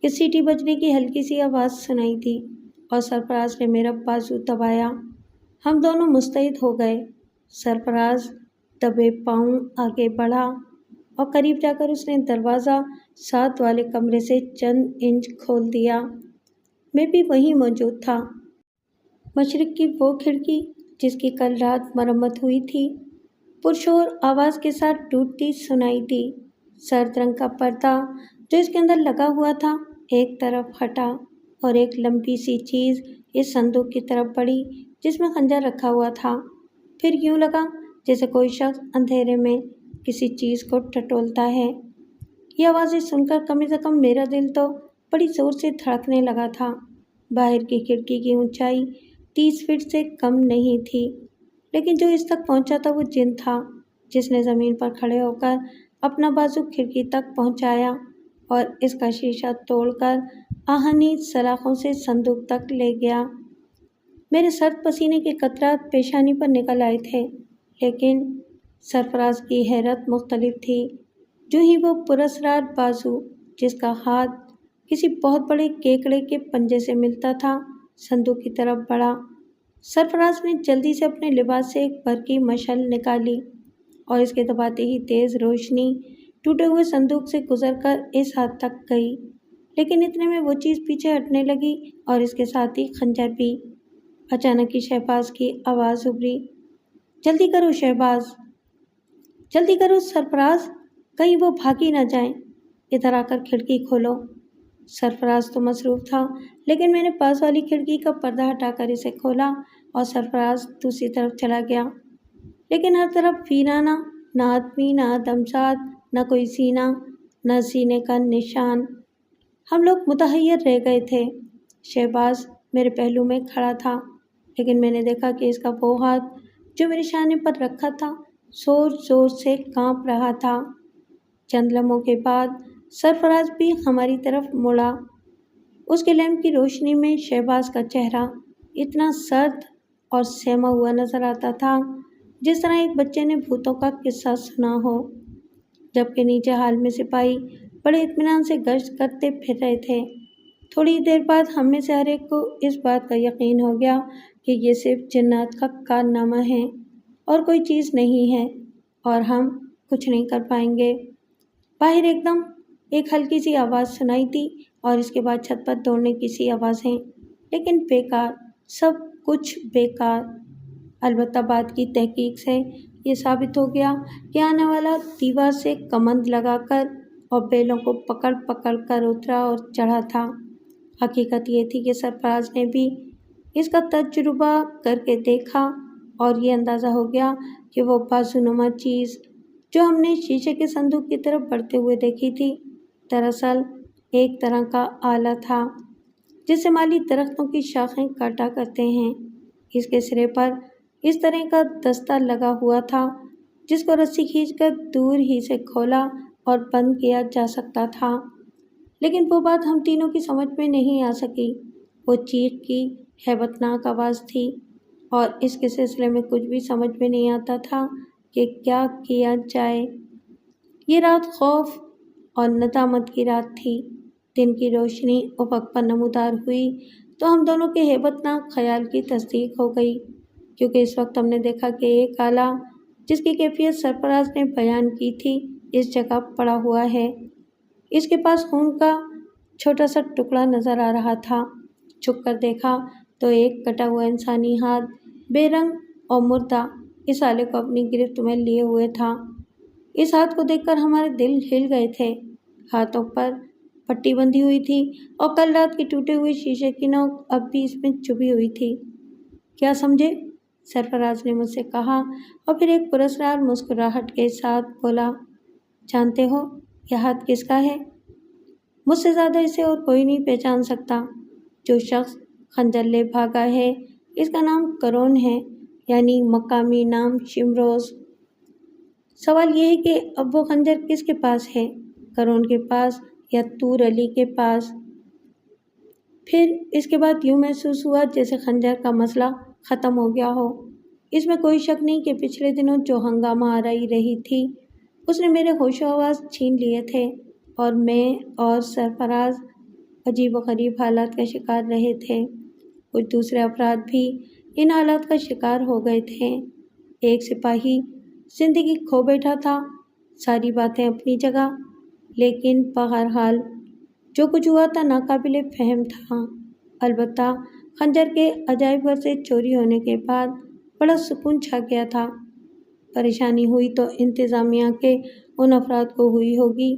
کہ سیٹی بجنے کی ہلکی سی آواز سنائی دی اور سرفراز نے میرا بازو دبایا۔ ہم دونوں مستعد ہو گئے۔ سرفراز دبے پاؤں آگے بڑھا اور قریب جا کر اس نے دروازہ 7 والے کمرے سے چند انچ کھول دیا۔ میں بھی وہیں موجود تھا۔ مشرق کی وہ کھڑکی جس کی کل رات مرمت ہوئی تھی، پرشور آواز کے ساتھ ٹوٹتی سنائی دی۔ سرد رنگ کا پردہ جو اس کے اندر لگا ہوا تھا ایک طرف ہٹا اور ایک لمبی سی چیز اس صندوق کی طرف بڑھی جس میں خنجر رکھا ہوا تھا۔ پھر یوں لگا جیسے کوئی شخص اندھیرے میں کسی چیز کو ٹٹولتا ہے۔ یہ آوازیں سن کر کم سے کم میرا دل تو بڑی زور سے دھڑکنے لگا تھا۔ باہر کی کھڑکی کی اونچائی 30 فٹ سے کم نہیں تھی، لیکن جو اس تک پہنچا تھا وہ جن تھا جس نے زمین پر کھڑے ہو کر اپنا بازو کھڑکی تک پہنچایا اور اس کا شیشہ توڑ کر آہنی سلاخوں سے صندوق تک لے گیا۔ میرے سرد پسینے کے قطرات پیشانی پر نکل آئے تھے، لیکن سرفراز کی حیرت مختلف تھی۔ جو ہی وہ پراسرار بازو جس کا ہاتھ کسی بہت بڑے کیکڑے کے پنجے سے ملتا تھا صندوق کی طرف بڑھا، سرفراز نے جلدی سے اپنے لباس سے ایک برقی مشعل نکالی اور اس کے دباتے ہی تیز روشنی ٹوٹے ہوئے صندوق سے گزر کر اس ہاتھ تک گئی، لیکن اتنے میں وہ چیز پیچھے ہٹنے لگی اور اس کے ساتھ ہی خنجر بھی۔ اچانک ہی شہباز کی آواز ابھری، جلدی کرو شہباز، جلدی کرو سرفراز، کہیں وہ بھاگ ہی نہ جائیں، ادھر آ کر کھڑکی کھولو۔ سرفراز تو مصروف تھا، لیکن میں نے پاس والی کھڑکی کا پردہ ہٹا کر اسے کھولا اور سرفراز دوسری طرف چلا گیا۔ لیکن ہر طرف ویرانہ، نہ آدمی، نہ آدمزاد، نہ کوئی سینہ، نہ سینے کا نشان۔ ہم لوگ متحیر رہ گئے تھے۔ شہباز میرے پہلو میں کھڑا تھا، لیکن میں نے دیکھا کہ اس کا وہ ہاتھ جو میرے شانے پر رکھا تھا زور زور سے کانپ رہا تھا۔ چند لمحوں کے بعد سرفراز بھی ہماری طرف مڑا۔ اس کے لیمپ کی روشنی میں شہباز کا چہرہ اتنا سرد اور سہما ہوا نظر آتا تھا جس طرح ایک بچے نے بھوتوں کا قصہ سنا ہو، جبکہ نیچے حال میں سپاہی بڑے اطمینان سے گشت کرتے پھر رہے تھے۔ تھوڑی دیر بعد ہم میں سے ہر ایک کو اس بات کا یقین ہو گیا کہ یہ صرف جنات کا کارنامہ ہے اور کوئی چیز نہیں ہے اور ہم کچھ نہیں کر پائیں گے۔ باہر ایک دم ایک ہلکی سی آواز سنائی دی اور اس کے بعد چھت پر دوڑنے کی سی آوازیں، لیکن بیکار، سب کچھ بیکار۔ البتہ بعد کی تحقیق سے یہ ثابت ہو گیا کہ آنے والا دیوار سے کمند لگا کر اور بیلوں کو پکڑ پکڑ کر اترا اور چڑھا تھا۔ حقیقت یہ تھی کہ سرفراز نے بھی اس کا تجربہ کر کے دیکھا اور یہ اندازہ ہو گیا کہ وہ بازونما چیز جو ہم نے شیشے کے صندوق کی طرف بڑھتے ہوئے دیکھی تھی دراصل ایک طرح کا آلہ تھا جس سے مالی درختوں کی شاخیں کاٹا کرتے ہیں۔ اس کے سرے پر اس طرح کا دستہ لگا ہوا تھا جس کو رسی کھینچ کر دور ہی سے کھولا اور بند کیا جا سکتا تھا، لیکن وہ بات ہم تینوں کی سمجھ میں نہیں آ سکی۔ وہ چیخ کی ہیبتناک آواز تھی اور اس کے سلسلے میں کچھ بھی سمجھ میں نہیں آتا تھا کہ کیا کیا جائے۔ یہ رات خوف اور ندامت کی رات تھی۔ دن کی روشنی افق پر نمودار ہوئی تو ہم دونوں کے ہیبت ناک خیال کی تصدیق ہو گئی، کیونکہ اس وقت ہم نے دیکھا کہ ایک آلہ جس کی کیفیت سرفراز نے بیان کی تھی اس جگہ پڑا ہوا ہے۔ اس کے پاس خون کا چھوٹا سا ٹکڑا نظر آ رہا تھا۔ چھپ کر دیکھا تو ایک کٹا ہوا انسانی ہاتھ بے رنگ اور مردہ اس آلے کو اپنی گرفت میں لیے ہوئے تھا۔ اس ہاتھ کو دیکھ کر ہمارے دل ہل گئے تھے۔ ہاتھوں پر پٹی بندھی ہوئی تھی اور کل رات کی ٹوٹے ہوئے شیشے کی نوک اب بھی اس میں چبھی ہوئی تھی۔ کیا سمجھے؟ سرفراز نے مجھ سے کہا اور پھر ایک پراسرار مسکراہٹ کے ساتھ بولا، جانتے ہو یہ ہاتھ کس کا ہے؟ مجھ سے زیادہ اسے اور کوئی نہیں پہچان سکتا۔ جو شخص خنجر لے بھاگا ہے اس کا نام کرون ہے، یعنی مقامی نام شمروز۔ سوال یہ ہے کہ اب وہ خنجر کس کے پاس ہے، کرون کے پاس یا طور علی کے پاس؟ پھر اس کے بعد یوں محسوس ہوا جیسے خنجر کا مسئلہ ختم ہو گیا ہو۔ اس میں کوئی شک نہیں کہ پچھلے دنوں جو ہنگامہ آرائی رہی تھی اس نے میرے ہوش و حواس چھین لیے تھے اور میں اور سرفراز عجیب و غریب حالات کا شکار رہے تھے۔ کچھ دوسرے افراد بھی ان حالات کا شکار ہو گئے تھے۔ ایک سپاہی زندگی کھو بیٹھا تھا، ساری باتیں اپنی جگہ، لیکن بہرحال جو کچھ ہوا تھا ناقابل فہم تھا۔ البتہ خنجر کے عجائب گھر سے چوری ہونے کے بعد بڑا سکون چھا گیا تھا۔ پریشانی ہوئی تو انتظامیہ کے ان افراد کو ہوئی ہوگی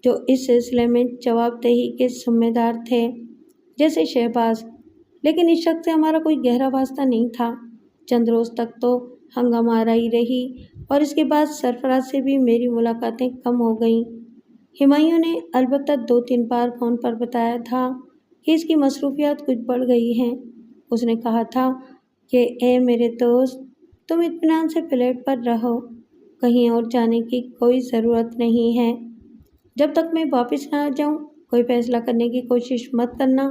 جو اس سلسلے میں جواب دہی کے ذمہ دار تھے، جیسے شہباز، لیکن اس شخص سے ہمارا کوئی گہرا واسطہ نہیں تھا۔ چند روز تک تو ہنگامہ آرائی رہی اور اس کے بعد سرفراز سے بھی میری ملاقاتیں کم ہو گئیں۔ ہمایوں نے البتہ 2-3 بار فون پر بتایا تھا کہ اس کی مصروفیات کچھ بڑھ گئی ہیں۔ اس نے کہا تھا کہ اے میرے دوست، تم اطمینان سے فلیٹ پر رہو، کہیں اور جانے کی کوئی ضرورت نہیں ہے۔ جب تک میں واپس نہ آ جاؤں کوئی فیصلہ کرنے کی کوشش مت کرنا۔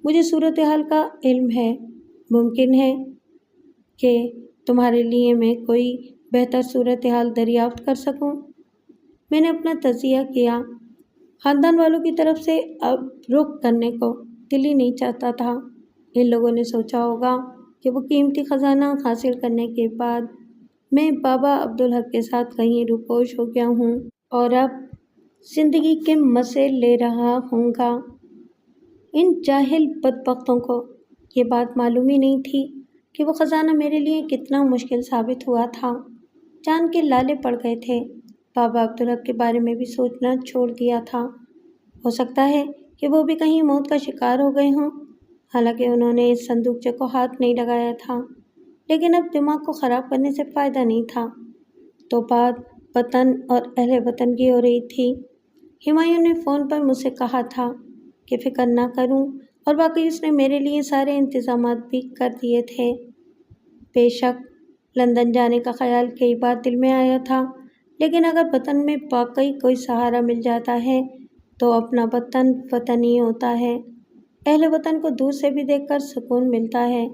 مجھے صورتحال کا علم ہے، ممکن ہے کہ تمہارے لیے میں کوئی بہتر صورتحال دریافت کر سکوں۔ میں نے اپنا تجزیہ کیا۔ خاندان والوں کی طرف سے اب رخ کرنے کو دل ہی نہیں چاہتا تھا۔ ان لوگوں نے سوچا ہوگا کہ وہ قیمتی خزانہ حاصل کرنے کے بعد میں بابا عبدالحق کے ساتھ کہیں روپوش ہو گیا ہوں اور اب زندگی کے مزے لے رہا ہوں گا۔ ان جاہل بدبختوں کو یہ بات معلوم ہی نہیں تھی کہ وہ خزانہ میرے لیے کتنا مشکل ثابت ہوا تھا۔ جان کے لالے پڑ گئے تھے۔ بابا عبدالحق کے بارے میں بھی سوچنا چھوڑ دیا تھا۔ ہو سکتا ہے کہ وہ بھی کہیں موت کا شکار ہو گئے ہوں، حالانکہ انہوں نے اس صندوقچے کو ہاتھ نہیں لگایا تھا، لیکن اب دماغ کو خراب کرنے سے فائدہ نہیں تھا۔ تو بات وطن اور اہل وطن کی ہو رہی تھی۔ ہمایوں نے فون پر مجھ سے کہا تھا کہ فکر نہ کروں، اور واقعی اس نے میرے لیے سارے انتظامات بھی کر دیے تھے۔ بے شک لندن جانے کا خیال کئی بار دل میں آیا تھا، لیکن اگر وطن میں واقعی کوئی سہارا مل جاتا ہے تو اپنا وطن وطن ہی ہوتا ہے۔ اہل وطن کو دور سے بھی دیکھ کر سکون ملتا ہے،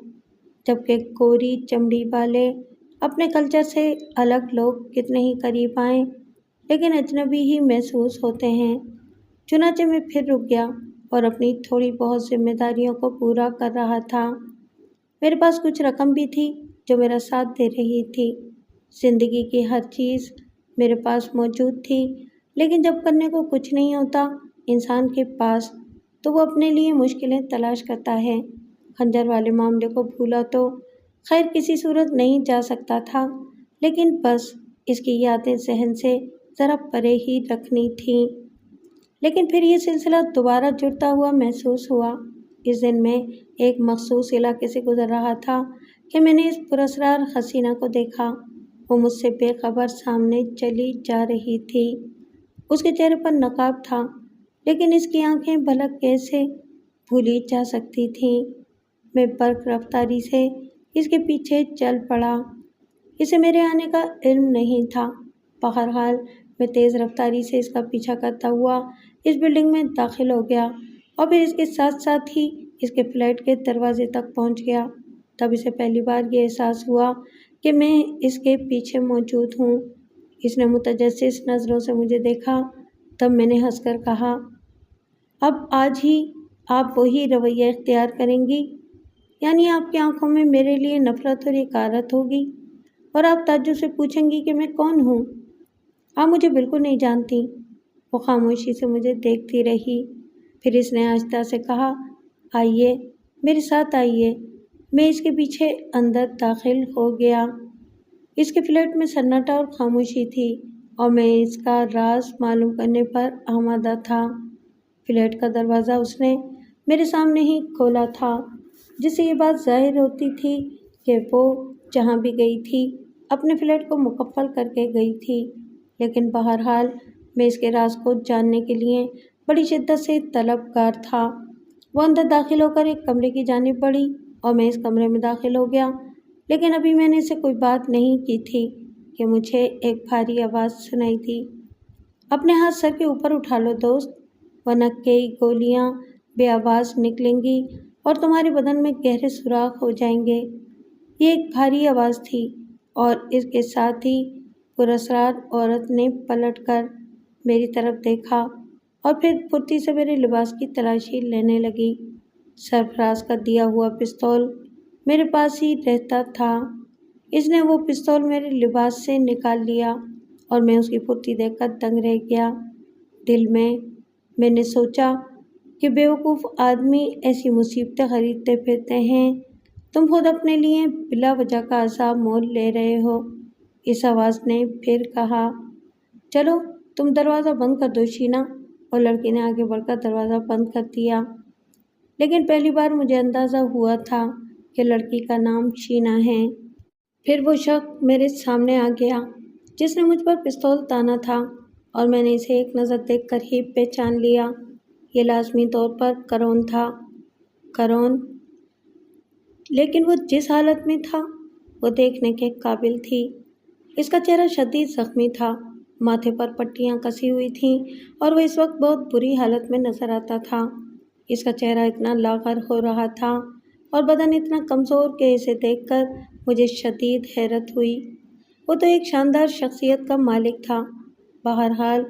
جبکہ گوری چمڑی والے اپنے کلچر سے الگ لوگ کتنے ہی قریب آئیں لیکن اجنبی ہی محسوس ہوتے ہیں۔ چنانچہ میں پھر رک گیا اور اپنی تھوڑی بہت ذمہ داریوں کو پورا کر رہا تھا۔ میرے پاس کچھ رقم بھی تھی جو میرا ساتھ دے رہی تھی۔ زندگی کی ہر چیز میرے پاس موجود تھی، لیکن جب کرنے کو کچھ نہیں ہوتا انسان کے پاس تو وہ اپنے لیے مشکلیں تلاش کرتا ہے۔ خنجر والے معاملے کو بھولا تو خیر کسی صورت نہیں جا سکتا تھا، لیکن بس اس کی یادیں ذہن سے ذرا پرے ہی رکھنی تھیں۔ لیکن پھر یہ سلسلہ دوبارہ جڑتا ہوا محسوس ہوا۔ اس دن میں ایک مخصوص علاقے سے گزر رہا تھا کہ میں نے اس پراسرار حسینہ کو دیکھا۔ وہ مجھ سے بے خبر سامنے چلی جا رہی تھی۔ اس کے چہرے پر نقاب تھا، لیکن اس کی آنکھیں بھلا کیسے بھولی جا سکتی تھیں۔ میں برق رفتاری سے اس کے پیچھے چل پڑا۔ اسے میرے آنے کا علم نہیں تھا۔ بہرحال میں تیز رفتاری سے اس کا پیچھا کرتا ہوا اس بلڈنگ میں داخل ہو گیا اور پھر اس کے ساتھ ساتھ ہی اس کے فلیٹ کے دروازے تک پہنچ گیا۔ تب اسے پہلی بار یہ احساس ہوا کہ میں اس کے پیچھے موجود ہوں۔ اس نے متجسس نظروں سے مجھے دیکھا۔ تب میں نے ہنس کر کہا، اب آج ہی آپ وہی رویہ اختیار کریں گی؟ یعنی آپ کی آنکھوں میں میرے لیے نفرت اور حقارت ہوگی اور آپ تعجب سے پوچھیں گی کہ میں کون ہوں؟ آپ مجھے بالکل نہیں جانتی۔ وہ خاموشی سے مجھے دیکھتی رہی۔ پھر اس نے آہستہ سے کہا، آئیے، میرے ساتھ آئیے۔ میں اس کے پیچھے اندر داخل ہو گیا۔ اس کے فلیٹ میں سناٹا اور خاموشی تھی اور میں اس کا راز معلوم کرنے پر آمادہ تھا۔ فلیٹ کا دروازہ اس نے میرے سامنے ہی کھولا تھا، جس سے یہ بات ظاہر ہوتی تھی کہ وہ جہاں بھی گئی تھی اپنے فلیٹ کو مکفل کر کے گئی تھی۔ لیکن بہرحال میں اس کے راز کو جاننے کے لیے بڑی شدت سے طلبگار تھا۔ وہ اندر داخل ہو کر ایک کمرے کی جانب بڑھی اور میں اس کمرے میں داخل ہو گیا، لیکن ابھی میں نے اسے کوئی بات نہیں کی تھی کہ مجھے ایک بھاری آواز سنائی دی، اپنے ہاتھ سر کے اوپر اٹھا لو دوست، ورنہ کئی گولیاں بے آواز نکلیں گی اور تمہارے بدن میں گہرے سوراخ ہو جائیں گے۔ یہ ایک بھاری آواز تھی اور اس کے ساتھ ہی پراسرار عورت نے پلٹ کر میری طرف دیکھا اور پھر پھرتی سے میرے لباس کی تلاشی لینے لگی۔ سرفراز کا دیا ہوا پستول میرے پاس ہی رہتا تھا۔ اس نے وہ پستول میرے لباس سے نکال لیا اور میں اس کی پھرتی دیکھ کر دنگ رہ گیا۔ دل میں نے سوچا کہ بیوقوف آدمی ایسی مصیبتیں خریدتے پھرتے ہیں، تم خود اپنے لیے بلا وجہ کا عذاب مول لے رہے ہو۔ اس آواز نے پھر کہا، چلو تم دروازہ بند کر دو شینا، اور لڑکی نے آگے بڑھ کر دروازہ بند کر دیا۔ لیکن پہلی بار مجھے اندازہ ہوا تھا کہ لڑکی کا نام شینا ہے۔ پھر وہ شخص میرے سامنے آ گیا جس نے مجھ پر پستول تانا تھا اور میں نے اسے ایک نظر دیکھ کر ہی پہچان لیا۔ یہ لازمی طور پر کرون تھا۔ کرون، لیکن وہ جس حالت میں تھا وہ دیکھنے کے قابل تھی۔ اس کا چہرہ شدید زخمی تھا، ماتھے پر پٹیاں کسی ہوئی تھیں اور وہ اس وقت بہت بری حالت میں نظر آتا تھا۔ اس کا چہرہ اتنا لاغر ہو رہا تھا اور بدن اتنا کمزور کہ اسے دیکھ کر مجھے شدید حیرت ہوئی۔ وہ تو ایک شاندار شخصیت کا مالک تھا۔ بہرحال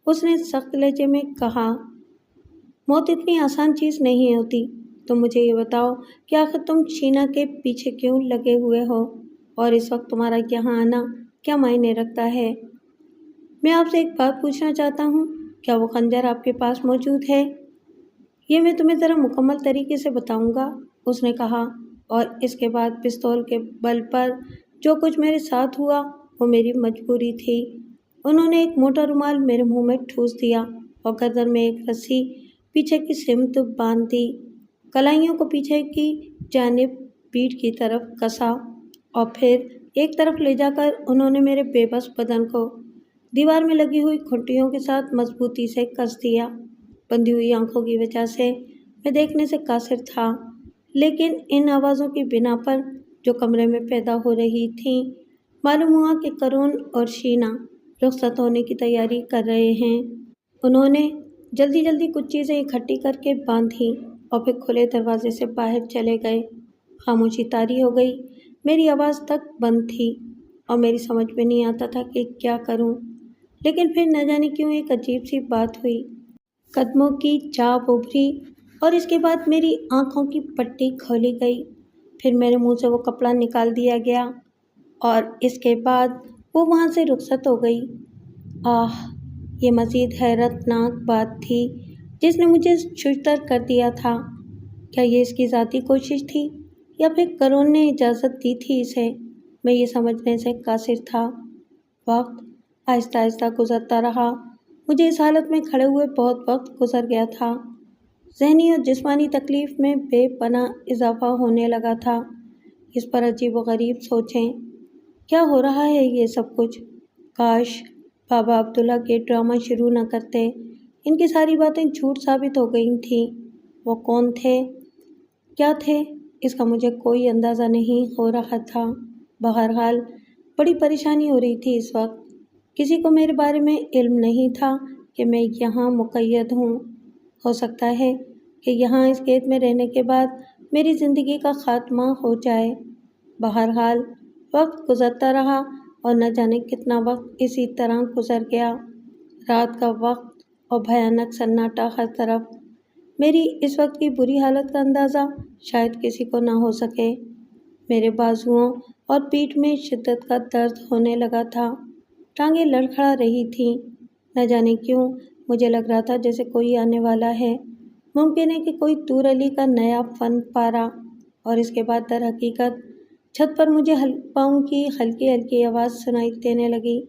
اس نے سخت لہجے میں کہا، موت اتنی آسان چیز نہیں ہوتی، تم مجھے یہ بتاؤ کہ آخر تم شینا کے پیچھے کیوں لگے ہوئے ہو اور اس وقت تمہارا یہاں آنا کیا معنی رکھتا ہے؟ میں آپ سے ایک بات پوچھنا چاہتا ہوں، کیا وہ خنجر آپ کے پاس موجود ہے؟ یہ میں تمہیں ذرا مکمل طریقے سے بتاؤں گا، اس نے کہا، اور اس کے بعد پستول کے بل پر جو کچھ میرے ساتھ ہوا وہ میری مجبوری تھی۔ انہوں نے ایک موٹا رومال میرے منہ میں ٹھوس دیا اور گردن میں ایک رسی پیچھے کی سمت باندھ دی، کلائیوں کو پیچھے کی جانب پیٹھ کی طرف کسا اور پھر ایک طرف لے جا کر انہوں نے میرے بے بس بدن کو دیوار میں لگی ہوئی کھٹیوں کے ساتھ مضبوطی سے کس دیا۔ بندھی ہوئی آنکھوں کی وجہ سے میں دیکھنے سے قاصر تھا، لیکن ان آوازوں کی بنا پر جو کمرے میں پیدا ہو رہی تھیں، معلوم ہوا کہ کرون اور شینا رخصت ہونے کی تیاری کر رہے ہیں۔ انہوں نے جلدی کچھ چیزیں اکٹھی کر کے باندھی اور پھر کھلے دروازے سے باہر چلے گئے۔ خاموشی طاری ہو گئی، میری آواز تک بند تھی اور میری سمجھ میں نہیں آتا تھا کہ کیا کروں۔ لیکن پھر نہ جانے کیوں ایک عجیب سی بات ہوئی، قدموں کی چاپ ابھری اور اس کے بعد میری آنکھوں کی پٹی کھولی گئی، پھر میرے منہ سے وہ کپڑا نکال دیا گیا اور اس کے بعد وہ وہاں سے رخصت ہو گئی۔ یہ مزید حیرت ناک بات تھی جس نے مجھے ششدر کر دیا تھا۔ کیا یہ اس کی ذاتی کوشش تھی یا پھر کرون نے اجازت دی تھی اسے؟ میں یہ سمجھنے سے قاصر تھا۔ وقت آہستہ آہستہ گزرتا رہا، مجھے اس حالت میں کھڑے ہوئے بہت وقت گزر گیا تھا۔ ذہنی اور جسمانی تکلیف میں بے پناہ اضافہ ہونے لگا تھا۔ اس پر عجیب و غریب سوچیں، کیا ہو رہا ہے یہ سب کچھ؟ کاش بابا عبداللہ کے ڈرامہ شروع نہ کرتے، ان کی ساری باتیں جھوٹ ثابت ہو گئی تھیں۔ وہ کون تھے، کیا تھے، اس کا مجھے کوئی اندازہ نہیں ہو رہا تھا۔ بہرحال بڑی پریشانی ہو رہی تھی اس وقت۔ کسی کو میرے بارے میں علم نہیں تھا کہ میں یہاں مقید ہوں۔ ہو سکتا ہے کہ یہاں اس قید میں رہنے کے بعد میری زندگی کا خاتمہ ہو جائے۔ بہرحال وقت گزرتا رہا اور نہ جانے کتنا وقت اسی طرح گزر گیا۔ رات کا وقت اور بھیانک سناٹا ہر طرف۔ میری اس وقت کی بری حالت کا اندازہ شاید کسی کو نہ ہو سکے۔ میرے بازوؤں اور پیٹھ میں شدت کا درد ہونے لگا تھا۔ ٹانگیں لڑکھڑا رہی تھیں۔ نہ جانے کیوں مجھے لگ رہا تھا جیسے کوئی آنے والا ہے۔ ممکن ہے کہ کوئی طور علی کا نیا فن پارا۔ اور اس کے بعد در حقیقت چھت پر مجھے پاؤں کی ہلکی ہلکی آواز سنائی دینے لگی۔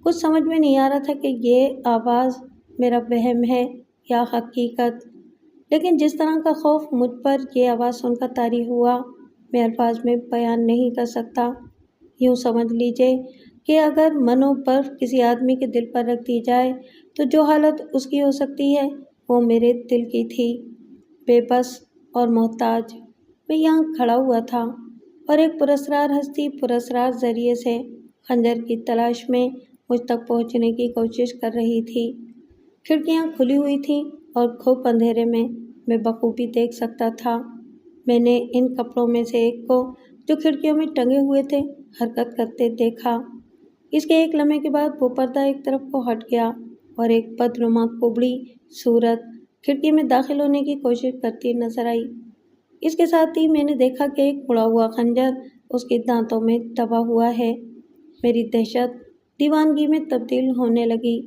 کچھ سمجھ میں نہیں آ رہا تھا کہ یہ آواز میرا وہم ہے یا حقیقت، لیکن جس طرح کا خوف مجھ پر یہ آواز سن کر طاری ہوا میں الفاظ میں بیان نہیں کر سکتا۔ یوں سمجھ لیجیے کہ اگر منو برف کسی آدمی کے دل پر رکھ دی جائے تو جو حالت اس کی ہو سکتی ہے وہ میرے دل کی تھی۔ بے بس اور محتاج میں یہاں کھڑا ہوا تھا اور ایک پراسرار ہستی پراسرار ذریعے سے خنجر کی تلاش میں مجھ تک پہنچنے کی کوشش کر رہی تھی۔ کھڑکیاں کھلی ہوئی تھیں اور گھوپ اندھیرے میں بخوبی دیکھ سکتا تھا۔ میں نے ان کپڑوں میں سے ایک کو جو کھڑکیوں میں ٹنگے ہوئے تھے حرکت کرتے دیکھا۔ اس کے ایک لمحے کے بعد وہ پردہ ایک طرف کو ہٹ گیا اور ایک بدنما کبڑی صورت کھڑکی میں داخل ہونے کی کوشش کرتی نظر آئی۔ اس کے ساتھ ہی میں نے دیکھا کہ ایک اڑا ہوا خنجر اس کے دانتوں میں دبا ہوا ہے۔ میری دہشت دیوانگی میں تبدیل ہونے لگی۔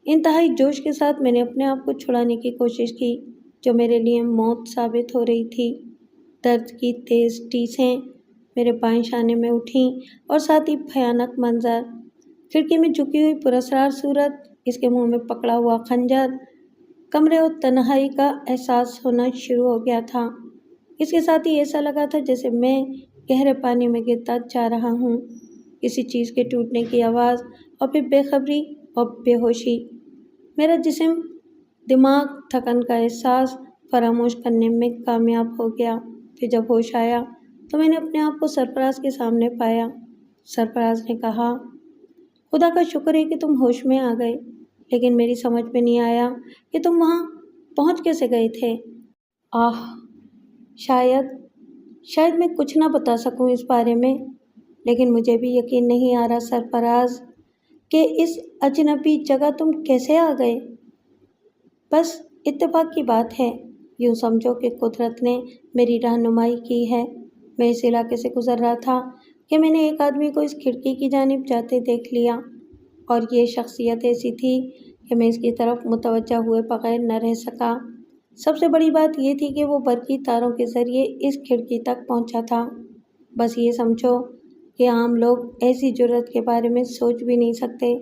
انتہائی جوش کے ساتھ میں نے اپنے آپ کو چھڑانے کی کوشش کی جو میرے لیے موت ثابت ہو رہی تھی۔ درد کی تیز ٹیسیں میرے بائیں شانے میں اٹھیں اور ساتھ ہی بھیانک منظر، کھڑکی میں جھکی ہوئی پراسرار صورت، اس کے منہ میں پکڑا ہوا خنجر، کمرے اور تنہائی کا احساس ہونا شروع ہو گیا تھا۔ اس کے ساتھ ہی ایسا لگا تھا جیسے میں گہرے پانی میں گرتا جا رہا ہوں۔ کسی چیز کے ٹوٹنے کی آواز اور پھر بے خبری اور بے ہوشی۔ میرا جسم دماغ تھکن کا احساس فراموش کرنے میں کامیاب ہو گیا۔ پھر جب ہوش آیا تو میں نے اپنے آپ کو سرفراز کے سامنے پایا۔ سرفراز نے کہا، خدا کا شکر ہے کہ تم ہوش میں آ گئے، لیکن میری سمجھ میں نہیں آیا کہ تم وہاں پہنچ کیسے گئے تھے۔ آہ، شاید میں کچھ نہ بتا سکوں اس بارے میں، لیکن مجھے بھی یقین نہیں آ رہا سرفراز کہ اس اجنبی جگہ تم کیسے آ گئے۔ بس اتفاق کی بات ہے۔ یوں سمجھو کہ قدرت نے میری رہنمائی کی ہے۔ میں اس علاقے سے گزر رہا تھا کہ میں نے ایک آدمی کو اس کھڑکی کی جانب جاتے دیکھ لیا، اور یہ شخصیت ایسی تھی کہ میں اس کی طرف متوجہ ہوئے بغیر نہ رہ سکا۔ سب سے بڑی بات یہ تھی کہ وہ برقی تاروں کے ذریعے اس کھڑکی تک پہنچا تھا۔ بس یہ سمجھو کہ عام لوگ ایسی جرأت کے بارے میں سوچ بھی نہیں سکتے۔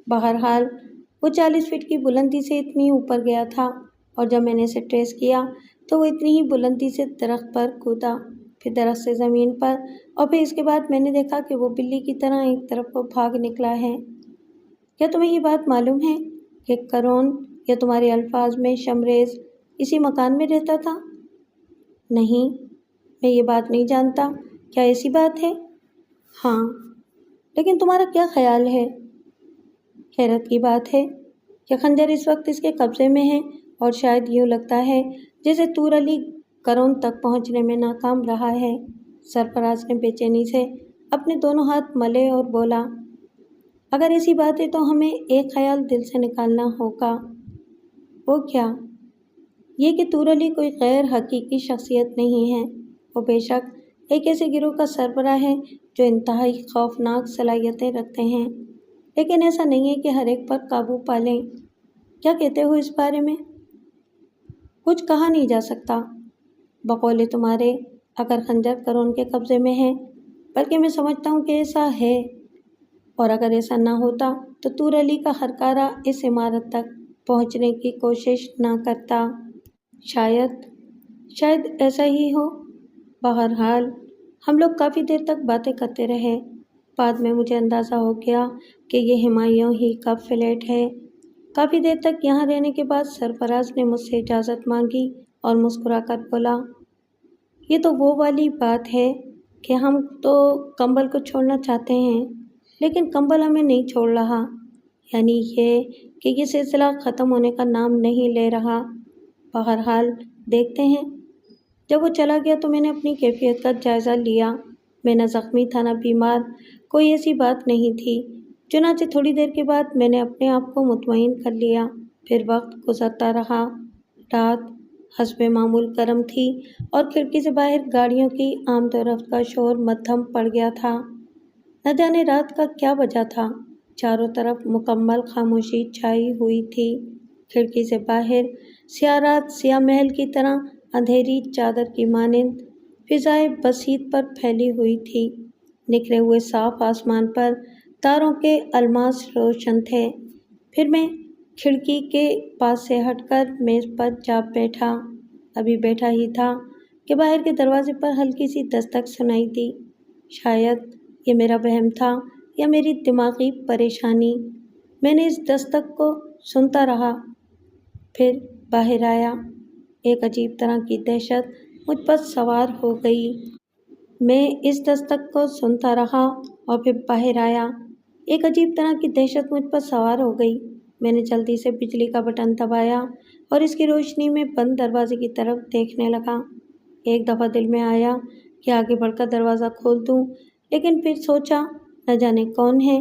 بہرحال وہ 40 فٹ کی بلندی سے اتنی اوپر گیا تھا، اور جب میں نے اسے ٹریس کیا تو وہ اتنی ہی بلندی سے درخت پر کودا، پھر درخت سے زمین پر، اور پھر اس کے بعد میں نے دیکھا کہ وہ بلی کی طرح ایک طرف کو بھاگ نکلا ہے۔ کیا تمہیں یہ بات معلوم ہے کہ کرون یا تمہارے الفاظ میں شمریز اسی مکان میں رہتا تھا؟ نہیں، میں یہ بات نہیں جانتا۔ کیا ایسی بات ہے؟ ہاں، لیکن تمہارا کیا خیال ہے؟ حیرت کی بات ہے کہ خنجر اس وقت اس کے قبضے میں ہے، اور شاید یوں لگتا ہے جیسے طور علی کرون تک پہنچنے میں ناکام رہا ہے۔ سرفراز نے بے چینی سے اپنے دونوں ہاتھ ملے اور بولا، اگر ایسی بات ہے تو ہمیں ایک خیال دل سے نکالنا ہوگا۔ وہ کیا؟ یہ کہ طور علی کوئی غیر حقیقی شخصیت نہیں ہے۔ وہ بے شک ایک ایسے گروہ کا سربراہ ہے جو انتہائی خوفناک صلاحیتیں رکھتے ہیں، لیکن ایسا نہیں ہے کہ ہر ایک پر قابو پا لیں۔ کیا کہتے ہو اس بارے میں؟ کچھ کہا نہیں جا سکتا۔ بقول تمہارے اگر خنجر کرون کے قبضے میں ہے، بلکہ میں سمجھتا ہوں کہ ایسا ہے، اور اگر ایسا نہ ہوتا تو طور علی کا ہر کارہ اس عمارت تک پہنچنے کی کوشش نہ کرتا۔ شاید ایسا ہی ہو۔ بہرحال ہم لوگ کافی دیر تک باتیں کرتے رہے۔ بعد میں مجھے اندازہ ہو گیا کہ یہ ہمایوں ہی کا فلیٹ ہے۔ کافی دیر تک یہاں رہنے کے بعد سرفراز نے مجھ سے اجازت مانگی اور مسکرا کر بولا، یہ تو وہ والی بات ہے کہ ہم تو کمبل کو چھوڑنا چاہتے ہیں، لیکن کمبل ہمیں نہیں چھوڑ رہا، یعنی یہ کہ یہ سلسلہ ختم ہونے کا نام نہیں لے رہا۔ بہرحال دیکھتے ہیں۔ جب وہ چلا گیا تو میں نے اپنی کیفیت کا جائزہ لیا۔ میں نہ زخمی تھا نہ بیمار، کوئی ایسی بات نہیں تھی۔ چنانچہ تھوڑی دیر کے بعد میں نے اپنے آپ کو مطمئن کر لیا۔ پھر وقت گزرتا رہا۔ رات حسب معمول گرم تھی اور کھڑکی سے باہر گاڑیوں کی آمد و رفت کا شور مدھم پڑ گیا تھا۔ نہ جانے رات کا کیا بجا تھا، چاروں طرف مکمل خاموشی چھائی ہوئی تھی۔ کھڑکی سے باہر سیاہ رات سیاہ محل کی طرح اندھیری چادر کی مانند فضائے بسیط پر پھیلی ہوئی تھی۔ نکھرے ہوئے صاف آسمان پر تاروں کے الماس روشن تھے۔ پھر میں کھڑکی کے پاس سے ہٹ کر میز پر جا بیٹھا۔ ابھی بیٹھا ہی تھا کہ باہر کے دروازے پر ہلکی سی دستک سنائی دی۔ شاید یہ میرا وہم تھا یا میری دماغی پریشانی۔ میں نے اس دستک کو سنتا رہا، پھر باہر آیا۔ ایک عجیب طرح کی دہشت مجھ پر سوار ہو گئی۔ میں اس دستک کو سنتا رہا اور پھر باہر آیا۔ ایک عجیب طرح کی دہشت مجھ پر سوار ہو گئی۔ میں نے جلدی سے بجلی کا بٹن دبایا اور اس کی روشنی میں بند دروازے کی طرف دیکھنے لگا۔ ایک دفعہ دل میں آیا کہ آگے بڑھ کر دروازہ کھول دوں، لیکن پھر سوچا نہ جانے کون ہے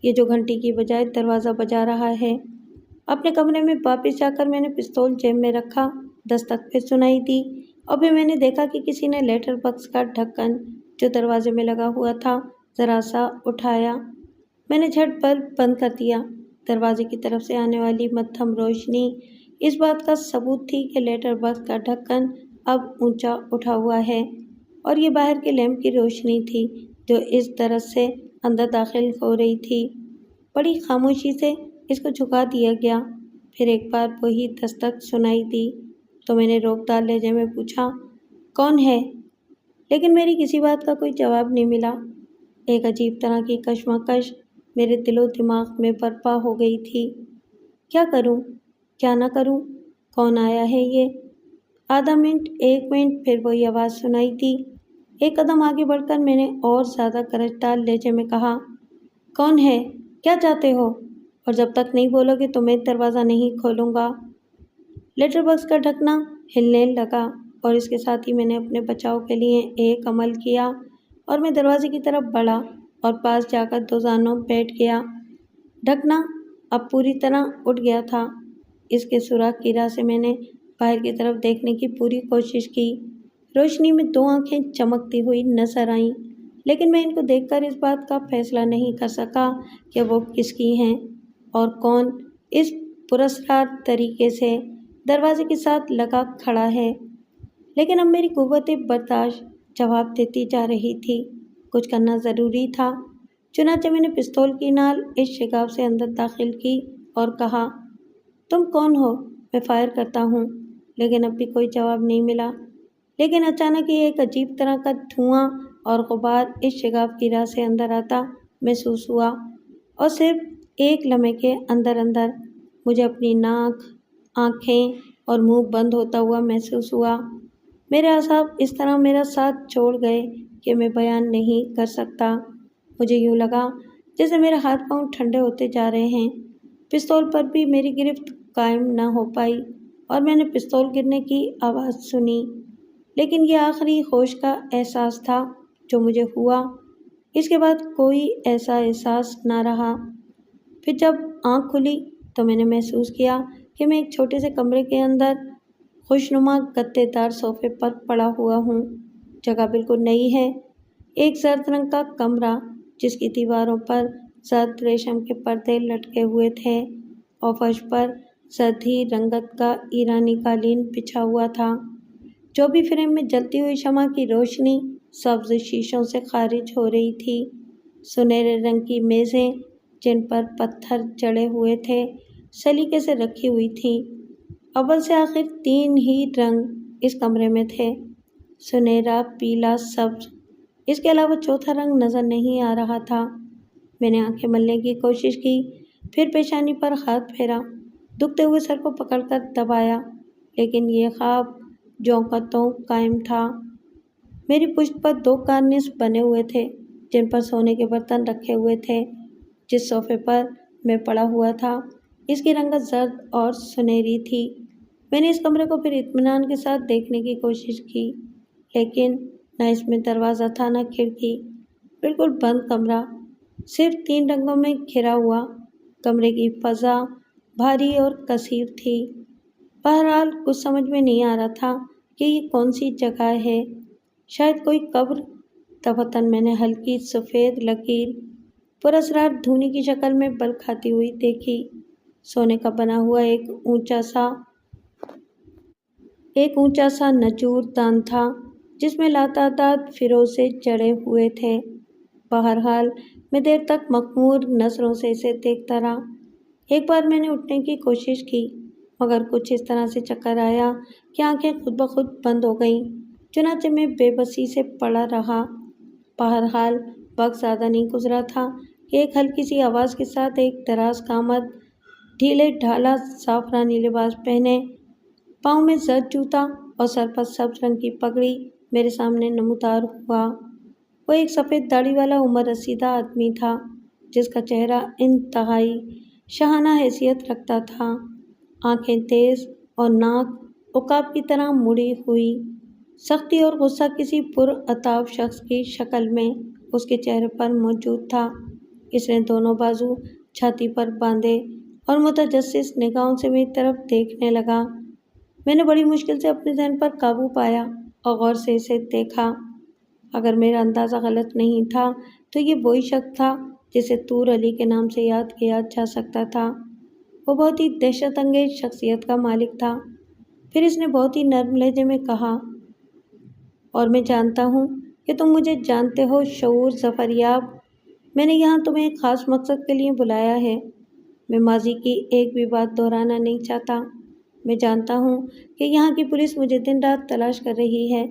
یہ جو گھنٹی کی بجائے دروازہ بجا رہا ہے۔ اپنے کمرے میں واپس جا کر میں نے پستول جیب میں رکھا۔ دستک پھر سنائی دی اور پھر میں نے دیکھا کہ کسی نے لیٹر باکس کا ڈھکن جو دروازے میں لگا ہوا تھا ذرا سا اٹھایا۔ میں نے جھٹ بلب بند کر دیا۔ دروازے کی طرف سے آنے والی مدھم روشنی اس بات کا ثبوت تھی کہ لیٹر باکس کا ڈھکن اب اونچا اٹھا ہوا ہے اور یہ باہر کے لیمپ کی روشنی تھی جو اس درز سے اندر داخل ہو رہی تھی۔ بڑی خاموشی سے اس کو جھکا دیا گیا۔ پھر ایک بار وہی دستک سنائی دی تو میں نے روبدار لہجے میں پوچھا، کون ہے؟ لیکن میری کسی بات کا کوئی جواب نہیں ملا۔ ایک عجیب طرح کی کشمکش میرے دل و دماغ میں برپا ہو گئی تھی۔ کیا کروں، کیا نہ کروں، کون آیا ہے یہ؟ آدھا منٹ، ایک منٹ، پھر وہی آواز سنائی دی۔ ایک قدم آگے بڑھ کر میں نے اور زیادہ گرجدار لہجے میں کہا، کون ہے؟ کیا چاہتے ہو؟ اور جب تک نہیں بولو گے تو میں دروازہ نہیں کھولوں گا۔ لیٹر باکس کا ڈھکنا ہلنے لگا اور اس کے ساتھ ہی میں نے اپنے بچاؤ کے لیے ایک عمل کیا اور میں دروازے کی طرف بڑھا اور پاس جا کر دو زانوں بیٹھ گیا۔ ڈھکنا اب پوری طرح اٹھ گیا تھا۔ اس کے سوراخ کی راہ سے میں نے باہر کی طرف دیکھنے کی پوری کوشش کی۔ روشنی میں دو آنکھیں چمکتی ہوئی نظر آئیں، لیکن میں ان کو دیکھ کر اس بات کا فیصلہ نہیں کر سکا کہ وہ کس کی ہیں اور کون اس پراسرار طریقے سے دروازے کے ساتھ لگا کھڑا ہے۔ لیکن اب میری قوت برداشت جواب دیتی جا رہی تھی۔ کچھ کرنا ضروری تھا۔ چنانچہ میں نے پستول کی نال اس شگاف سے اندر داخل کی اور کہا، تم کون ہو؟ میں فائر کرتا ہوں، لیکن اب بھی کوئی جواب نہیں ملا۔ لیکن اچانک ہی ایک عجیب طرح کا دھواں اور غبار اس شگاف کی راہ سے اندر آتا محسوس ہوا اور صرف ایک لمحے کے اندر اندر مجھے اپنی ناک، آنکھیں اور منہ بند ہوتا ہوا محسوس ہوا۔ میرے اعصاب اس طرح میرا ساتھ چھوڑ گئے کہ میں بیان نہیں کر سکتا۔ مجھے یوں لگا جیسے میرے ہاتھ پاؤں ٹھنڈے ہوتے جا رہے ہیں۔ پستول پر بھی میری گرفت قائم نہ ہو پائی اور میں نے پستول گرنے کی آواز سنی، لیکن یہ آخری ہوش کا احساس تھا جو مجھے ہوا۔ اس کے بعد کوئی ایسا احساس نہ رہا۔ پھر جب آنکھ کھلی تو میں نے محسوس کیا کہ میں ایک چھوٹے سے کمرے کے اندر خوشنما گدے دار صوفے پر پڑا ہوا ہوں۔ جگہ بالکل نئی ہے۔ ایک زرد رنگ کا کمرہ جس کی دیواروں پر زرد ریشم کے پردے لٹکے ہوئے تھے اور فرش پر زرد ہی رنگت کا ایرانی قالین بچھا ہوا تھا، جو بھی فریم میں جلتی ہوئی شمع کی روشنی سبز شیشوں سے خارج ہو رہی تھی۔ سنہرے رنگ کی میزیں جن پر پتھر جڑے ہوئے تھے سلیقے سے رکھی ہوئی تھیں۔ اول سے آخر 3 ہی رنگ اس کمرے میں تھے، سنہرا، پیلا، سبز۔ اس کے علاوہ چوتھا رنگ نظر نہیں آ رہا تھا۔ میں نے آنکھیں ملنے کی کوشش کی، پھر پیشانی پر ہاتھ پھیرا، دکھتے ہوئے سر کو پکڑ کر دبایا، لیکن یہ خواب جوں کا توں قائم تھا۔ میری پشت پر 2 کارنس بنے ہوئے تھے جن پر سونے کے برتن رکھے ہوئے تھے۔ جس صوفے پر میں پڑا ہوا تھا اس کی رنگت زرد اور سنہری تھی۔ میں نے اس کمرے کو پھر اطمینان کے ساتھ دیکھنے کی کوشش کی۔ لیکن نہ اس میں دروازہ تھا نہ کھڑکی، بالکل بند کمرہ، صرف 3 رنگوں میں گھرا ہوا۔ کمرے کی فضا بھاری اور کثیر تھی۔ بہرحال کچھ سمجھ میں نہیں آ رہا تھا کہ یہ کون سی جگہ ہے، شاید کوئی قبر۔ دفعتاً میں نے ہلکی سفید لکیر پراسرار دھونی کی شکل میں بل کھاتی ہوئی دیکھی۔ سونے کا بنا ہوا ایک اونچا سا نچور دان تھا جس میں لاتعداد فیروزے جڑے ہوئے تھے۔ بہرحال میں دیر تک مخمور نظروں سے اسے دیکھتا رہا۔ ایک بار میں نے اٹھنے کی کوشش کی، مگر کچھ اس طرح سے چکر آیا کہ آنکھیں خود بخود بند ہو گئیں۔ چنانچہ میں بے بسی سے پڑا رہا۔ بہرحال وقت زیادہ نہیں گزرا تھا کہ ایک ہلکی سی آواز کے ساتھ ایک دراز قامت، ڈھیلے ڈھالا زعفرانی لباس پہنے، پاؤں میں زرد جوتا اور سر پر سبز رنگ کی پگڑی میرے سامنے نمودار ہوا۔ وہ ایک سفید داڑھی والا عمر رسیدہ آدمی تھا جس کا چہرہ انتہائی شاہانہ حیثیت رکھتا تھا۔ آنکھیں تیز اور ناک عقاب کی طرح مڑی ہوئی۔ سختی اور غصہ کسی پرعتاب شخص کی شکل میں اس کے چہرے پر موجود تھا۔ اس نے دونوں بازو چھاتی پر باندھے اور متجسس نگاہوں سے میری طرف دیکھنے لگا۔ میں نے بڑی مشکل سے اپنے ذہن پر قابو پایا اور غور سے اسے دیکھا۔ اگر میرا اندازہ غلط نہیں تھا تو یہ وہی شخص تھا جسے طور علی کے نام سے یاد کیا جا سکتا تھا۔ وہ بہت ہی دہشت انگیز شخصیت کا مالک تھا۔ پھر اس نے بہت ہی نرم لہجے میں کہا، اور میں جانتا ہوں کہ تم مجھے جانتے ہو شعور ظفریاب۔ میں نے یہاں تمہیں ایک خاص مقصد کے لیے بلایا ہے۔ میں ماضی کی ایک بھی بات دہرانا نہیں چاہتا۔ میں جانتا ہوں کہ یہاں کی پولیس مجھے دن رات تلاش کر رہی ہے،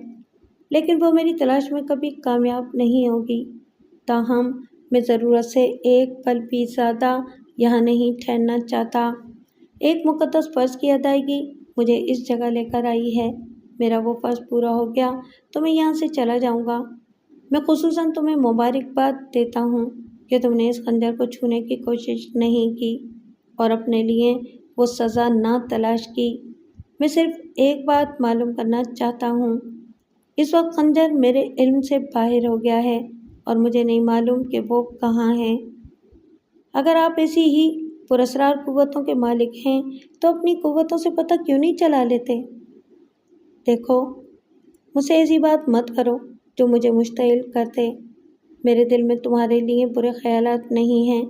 لیکن وہ میری تلاش میں کبھی کامیاب نہیں ہوگی۔ تاہم میں ضرورت سے ایک پل بھی زیادہ یہاں نہیں ٹھہرنا چاہتا۔ ایک مقدس فرض کی ادائیگی مجھے اس جگہ لے کر آئی ہے۔ میرا وہ فرض پورا ہو گیا تو میں یہاں سے چلا جاؤں گا۔ میں خصوصاً تمہیں مبارکباد دیتا ہوں کہ تم نے اس خنجر کو چھونے کی کوشش نہیں کی اور اپنے لیے وہ سزا نہ تلاش کی۔ میں صرف ایک بات معلوم کرنا چاہتا ہوں۔ اس وقت خنجر میرے علم سے باہر ہو گیا ہے اور مجھے نہیں معلوم کہ وہ کہاں ہے۔ اگر آپ ایسی ہی پراسرار قوتوں کے مالک ہیں تو اپنی قوتوں سے پتہ کیوں نہیں چلا لیتے؟ دیکھو، مجھ سے ایسی بات مت کرو جو مجھے مشتعل کر دے۔ میرے دل میں تمہارے لیے برے خیالات نہیں ہیں۔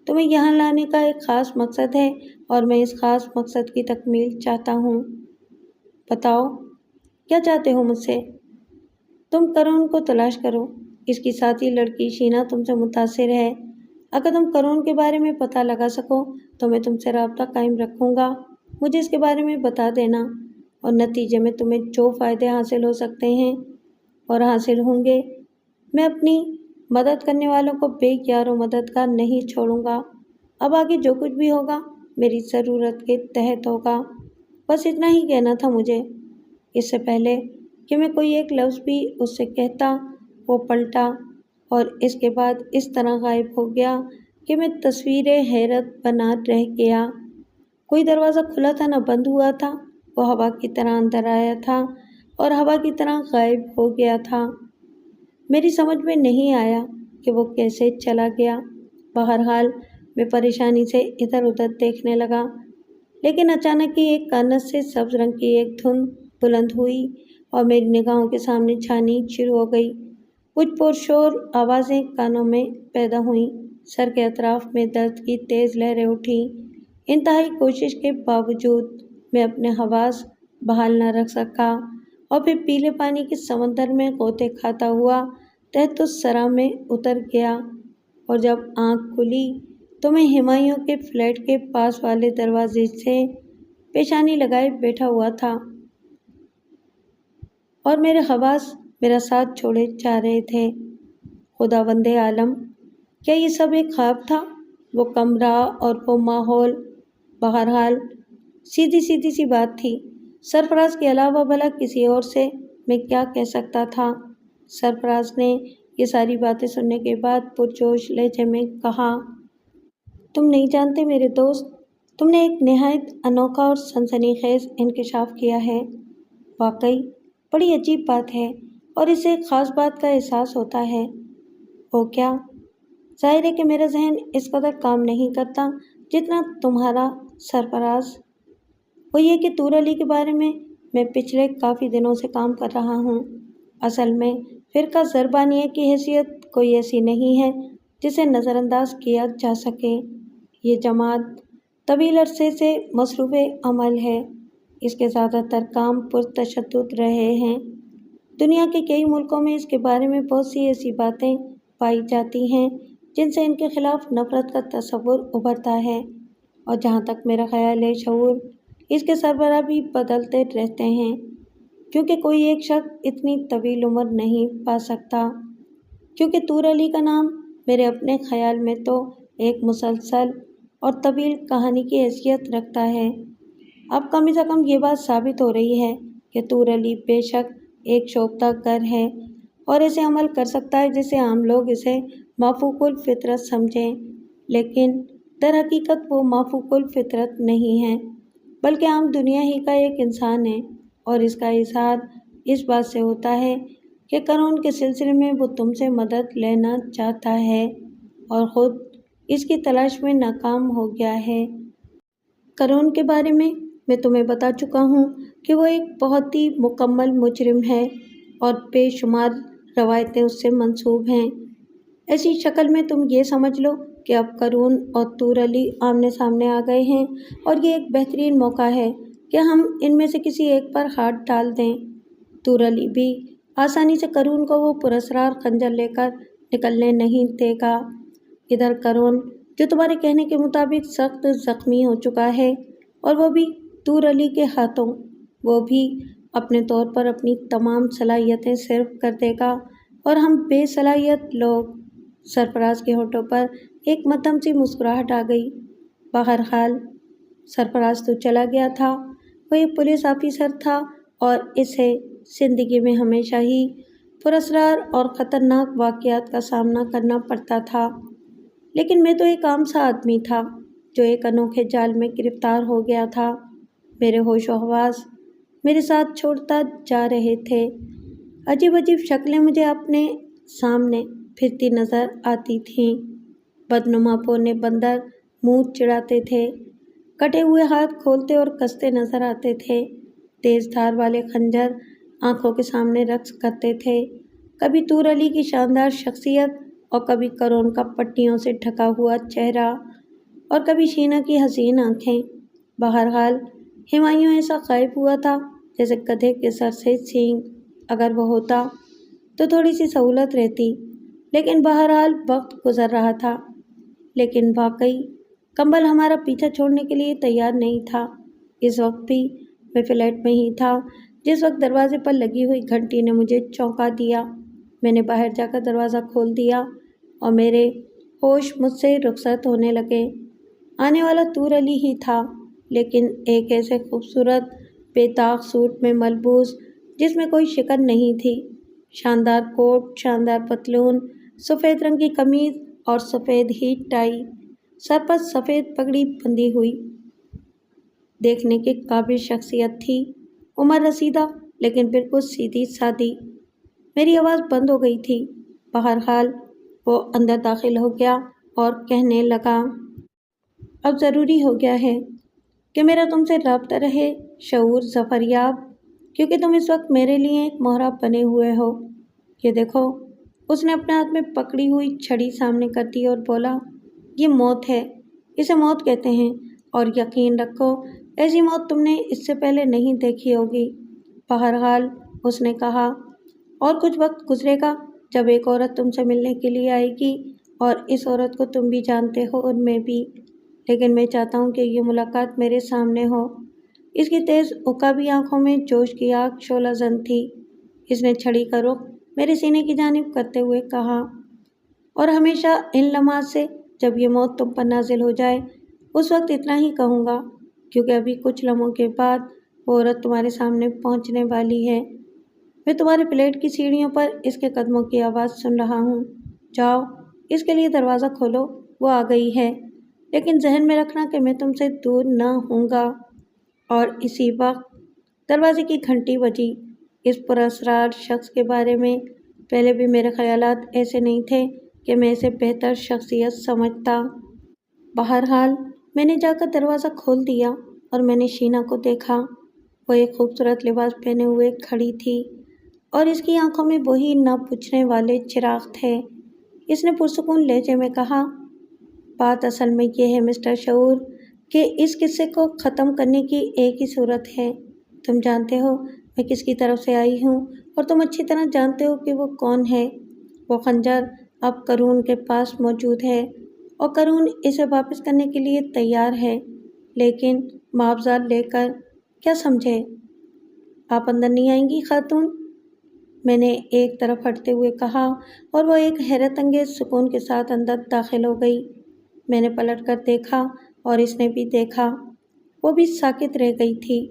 تمہیں یہاں لانے کا ایک خاص مقصد ہے اور میں اس خاص مقصد کی تکمیل چاہتا ہوں۔ بتاؤ، کیا چاہتے ہو مجھ سے؟ تم کرون کو تلاش کرو۔ اس کی ساتھی لڑکی شینا تم سے متاثر ہے۔ اگر تم کرون کے بارے میں پتہ لگا سکو تو میں تم سے رابطہ قائم رکھوں گا۔ مجھے اس کے بارے میں بتا دینا، اور نتیجے میں تمہیں جو فائدے حاصل ہو سکتے ہیں اور حاصل ہوں گے، میں اپنی مدد کرنے والوں کو بے یار و مددگار نہیں چھوڑوں گا۔ اب آگے جو کچھ بھی ہوگا میری ضرورت کے تحت ہوگا۔ بس اتنا ہی کہنا تھا مجھے۔ اس سے پہلے کہ میں کوئی ایک لفظ بھی اس سے کہتا، وہ پلٹا اور اس کے بعد اس طرح غائب ہو گیا کہ میں تصویر حیرت بنا رہ گیا۔ کوئی دروازہ کھلا تھا نہ بند ہوا تھا۔ وہ ہوا کی طرح اندر آیا تھا اور ہوا کی طرح غائب ہو گیا تھا۔ میری سمجھ میں نہیں آیا کہ وہ کیسے چلا گیا۔ بہرحال میں پریشانی سے ادھر ادھر دیکھنے لگا، لیکن اچانک ہی ایک کانت سے سبز رنگ کی ایک دھند بلند ہوئی اور میری نگاہوں کے سامنے چھانی شروع ہو گئی۔ کچھ پرشور آوازیں کانوں میں پیدا ہوئیں۔ سر کے اطراف میں درد کی تیز لہریں اٹھیں۔ انتہائی کوشش کے باوجود میں اپنے حواس بحال نہ رکھ سکا اور پھر پیلے پانی کے سمندر میں غوطے کھاتا ہوا تحت الثرى میں اتر گیا، اور جب آنکھ کھلی تو میں ہمایوں کے فلیٹ کے پاس والے دروازے سے پیشانی لگائے بیٹھا ہوا تھا اور میرے حواس میرا ساتھ چھوڑے جا رہے تھے۔ خداوند عالم، کیا یہ سب ایک خواب تھا؟ وہ کمرہ اور وہ ماحول؟ بہرحال سیدھی سی بات تھی، سرفراز کے علاوہ بھلا کسی اور سے میں کیا کہہ سکتا تھا؟ سرفراز نے یہ ساری باتیں سننے کے بعد پرجوش لہجے میں کہا، تم نہیں جانتے میرے دوست، تم نے ایک نہایت انوکھا اور سنسنی خیز انکشاف کیا ہے۔ واقعی بڑی عجیب بات ہے اور اسے ایک خاص بات کا احساس ہوتا ہے۔ وہ کیا؟ ظاہر ہے کہ میرا ذہن اس قدر کام نہیں کرتا جتنا تمہارا سرفراز۔ وہ یہ کہ طور علی کے بارے میں پچھلے کافی دنوں سے کام کر رہا ہوں۔ اصل میں فرقہ زربانیہ کی حیثیت کوئی ایسی نہیں ہے جسے نظر انداز کیا جا سکے۔ یہ جماعت طویل عرصے سے مصروف عمل ہے۔ اس کے زیادہ تر کام پرتشدد رہے ہیں۔ دنیا کے کئی ملکوں میں اس کے بارے میں بہت سی ایسی باتیں پائی جاتی ہیں جن سے ان کے خلاف نفرت کا تصور ابھرتا ہے، اور جہاں تک میرا خیال ہے شعور اس کے سربراہ بھی بدلتے رہتے ہیں، کیونکہ کوئی ایک شخص اتنی طویل عمر نہیں پا سکتا۔ کیونکہ طور علی کا نام میرے اپنے خیال میں تو ایک مسلسل اور طویل کہانی کی حیثیت رکھتا ہے۔ اب کم از کم یہ بات ثابت ہو رہی ہے کہ طور علی بے شک ایک شوفتہ گر ہے اور ایسے عمل کر سکتا ہے جسے عام لوگ اسے مافوق الفطرت سمجھیں، لیکن در حقیقت وہ مافوق الفطرت نہیں ہے بلکہ عام دنیا ہی کا ایک انسان ہے، اور اس کا اظہار اس بات سے ہوتا ہے کہ قانون کے سلسلے میں وہ تم سے مدد لینا چاہتا ہے اور خود اس کی تلاش میں ناکام ہو گیا ہے۔ قانون کے بارے میں تمہیں بتا چکا ہوں کہ وہ ایک بہت ہی مکمل مجرم ہے اور بے شمار روایتیں اس سے منسوب ہیں۔ ایسی شکل میں تم یہ سمجھ لو کہ اب قارون اور طور علی آمنے سامنے آ گئے ہیں، اور یہ ایک بہترین موقع ہے کہ ہم ان میں سے کسی ایک پر ہاتھ ڈال دیں۔ طور علی بھی آسانی سے قارون کو وہ پراسرار خنجر لے کر نکلنے نہیں دے گا۔ ادھر قارون جو تمہارے کہنے کے مطابق سخت زخمی ہو چکا ہے، اور وہ بھی طور علی کے ہاتھوں، وہ بھی اپنے طور پر اپنی تمام صلاحیتیں صرف کر دے گا، اور ہم بے صلاحیت لوگ۔ سرفراز کے ہونٹوں پر ایک مدھم سی مسکراہٹ آ گئی۔ بہرحال سرفراز تو چلا گیا تھا، وہ ایک پولیس آفیسر تھا اور اسے زندگی میں ہمیشہ ہی پراسرار اور خطرناک واقعات کا سامنا کرنا پڑتا تھا، لیکن میں تو ایک عام سا آدمی تھا جو ایک انوکھے جال میں گرفتار ہو گیا تھا۔ میرے ہوش و حواس میرے ساتھ چھوڑتا جا رہے تھے۔ عجیب عجیب شکلیں مجھے اپنے سامنے پھرتی نظر آتی تھیں۔ بدنما پونے بندر منہ چڑھاتے تھے، کٹے ہوئے ہاتھ کھولتے اور کستے نظر آتے تھے، تیز دھار والے خنجر آنکھوں کے سامنے رقص کرتے تھے، کبھی طور علی کی شاندار شخصیت اور کبھی قارون کا پٹیوں سے ڈھکا ہوا چہرہ اور کبھی شینا کی حسین آنکھیں۔ بہرحال ہمایوں ایسا غائب ہوا تھا جیسے گدھے کے سر سے سینگ۔ اگر وہ ہوتا تو تھوڑی سی سہولت رہتی، لیکن بہرحال وقت گزر رہا تھا۔ لیکن واقعی کمبل ہمارا پیچھا چھوڑنے کے لیے تیار نہیں تھا۔ اس وقت بھی میں فلیٹ میں ہی تھا جس وقت دروازے پر لگی ہوئی گھنٹی نے مجھے چونکا دیا۔ میں نے باہر جا کر دروازہ کھول دیا اور میرے ہوش مجھ سے رخصت ہونے لگے۔ آنے والا طور علی ہی تھا، لیکن ایک ایسے خوبصورت بے داغ سوٹ میں ملبوس جس میں کوئی شکن نہیں تھی۔ شاندار کوٹ، شاندار پتلون، سفید رنگ کی قمیض اور سفید ہی ٹائی، سر پر سفید پگڑی بندھی ہوئی، دیکھنے کے قابل شخصیت تھی۔ عمر رسیدہ لیکن بالکل سیدھی سادی۔ میری آواز بند ہو گئی تھی۔ بہرحال وہ اندر داخل ہو گیا اور کہنے لگا، اب ضروری ہو گیا ہے کہ میرا تم سے رابطہ رہے شعور ظفریاب، کیونکہ تم اس وقت میرے لیے ایک مہرہ بنے ہوئے ہو۔ یہ دیکھو۔ اس نے اپنے ہاتھ میں پکڑی ہوئی چھڑی سامنے کر دی اور بولا، یہ موت ہے، اسے موت کہتے ہیں، اور یقین رکھو ایسی موت تم نے اس سے پہلے نہیں دیکھی ہوگی۔ بہرحال اس نے کہا، اور کچھ وقت گزرے گا جب ایک عورت تم سے ملنے کے لیے آئے گی، اور اس عورت کو تم بھی جانتے ہو اور میں بھی، لیکن میں چاہتا ہوں کہ یہ ملاقات میرے سامنے ہو۔ اس کی تیز عقابی آنکھوں میں جوش کی آگ شعلہ زن تھی۔ اس نے چھڑی کا رخ میرے سینے کی جانب کرتے ہوئے کہا، اور ہمیشہ ان لمحات سے جب یہ موت تم پر نازل ہو جائے اس وقت اتنا ہی کہوں گا، کیونکہ ابھی کچھ لمحوں کے بعد وہ عورت تمہارے سامنے پہنچنے والی ہے۔ میں تمہارے فلیٹ کی سیڑھیوں پر اس کے قدموں کی آواز سن رہا ہوں۔ جاؤ، اس کے لیے دروازہ کھولو، وہ آ گئی ہے، لیکن ذہن میں رکھنا کہ میں تم سے دور نہ ہوں گا۔ اور اسی وقت دروازے کی گھنٹی بجی۔ اس پراسرار شخص کے بارے میں پہلے بھی میرے خیالات ایسے نہیں تھے کہ میں اسے بہتر شخصیت سمجھتا۔ بہرحال میں نے جا کر دروازہ کھول دیا اور میں نے شینا کو دیکھا۔ وہ ایک خوبصورت لباس پہنے ہوئے کھڑی تھی اور اس کی آنکھوں میں وہی نہ بجھنے والے چراغ تھے۔ اس نے پرسکون لہجے میں کہا، بات اصل میں یہ ہے مسٹر شعور کہ اس قصے کو ختم کرنے کی ایک ہی صورت ہے۔ تم جانتے ہو میں کس کی طرف سے آئی ہوں اور تم اچھی طرح جانتے ہو کہ وہ کون ہے۔ وہ خنجر اب قرون کے پاس موجود ہے اور قرون اسے واپس کرنے کے لیے تیار ہے، لیکن معاوضہ لے کر۔ کیا سمجھے؟ آپ اندر نہیں آئیں گی خاتون؟ میں نے ایک طرف ہٹتے ہوئے کہا اور وہ ایک حیرت انگیز سکون کے ساتھ اندر داخل ہو گئی۔ میں نے پلٹ کر دیکھا اور اس نے بھی دیکھا۔ وہ بھی ساکت رہ گئی تھی۔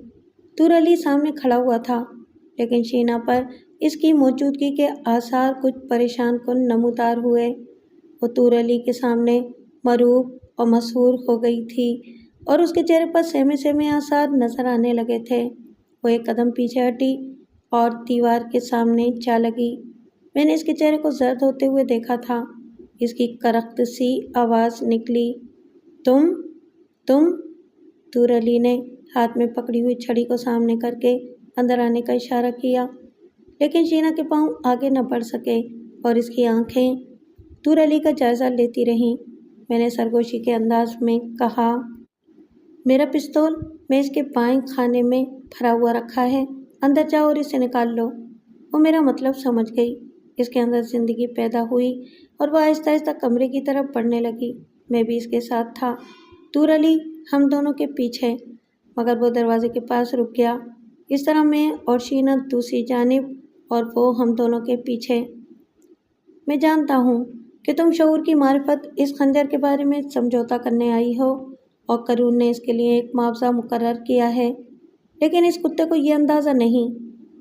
طور علی سامنے کھڑا ہوا تھا، لیکن شینا پر اس کی موجودگی کے آثار کچھ پریشان کن نمودار ہوئے۔ وہ طور علی کے سامنے مرعوب اور مسحور ہو گئی تھی اور اس کے چہرے پر سہمے سہمے آثار نظر آنے لگے تھے۔ وہ ایک قدم پیچھے ہٹی اور دیوار کے سامنے جا لگی۔ میں نے اس کے چہرے کو زرد ہوتے ہوئے دیکھا تھا۔ اس کی کرخت سی آواز نکلی، تم؟ طور علی نے ہاتھ میں پکڑی ہوئی چھڑی کو سامنے کر کے اندر آنے کا اشارہ کیا، لیکن شینا کے پاؤں آگے نہ بڑھ سکے اور اس کی آنکھیں طور علی کا جائزہ لیتی رہیں۔ میں نے سرگوشی کے انداز میں کہا، میرا پستول میں اس کے بائیں خانے میں بھرا ہوا رکھا ہے، اندر جاؤ اور اسے نکال لو۔ وہ میرا مطلب سمجھ گئی۔ اس کے اندر زندگی پیدا ہوئی اور وہ آہستہ آہستہ کمرے کی طرف بڑھنے لگی۔ میں بھی اس کے ساتھ تھا، طور علی ہم دونوں کے پیچھے، مگر وہ دروازے کے پاس رک گیا۔ اس طرح میں اور شینا دوسری جانب اور وہ ہم دونوں کے پیچھے۔ میں جانتا ہوں کہ تم شعور کی معرفت اس خنجر کے بارے میں سمجھوتا کرنے آئی ہو اور قرون نے اس کے لیے ایک معاوضہ مقرر کیا ہے، لیکن اس کتے کو یہ اندازہ نہیں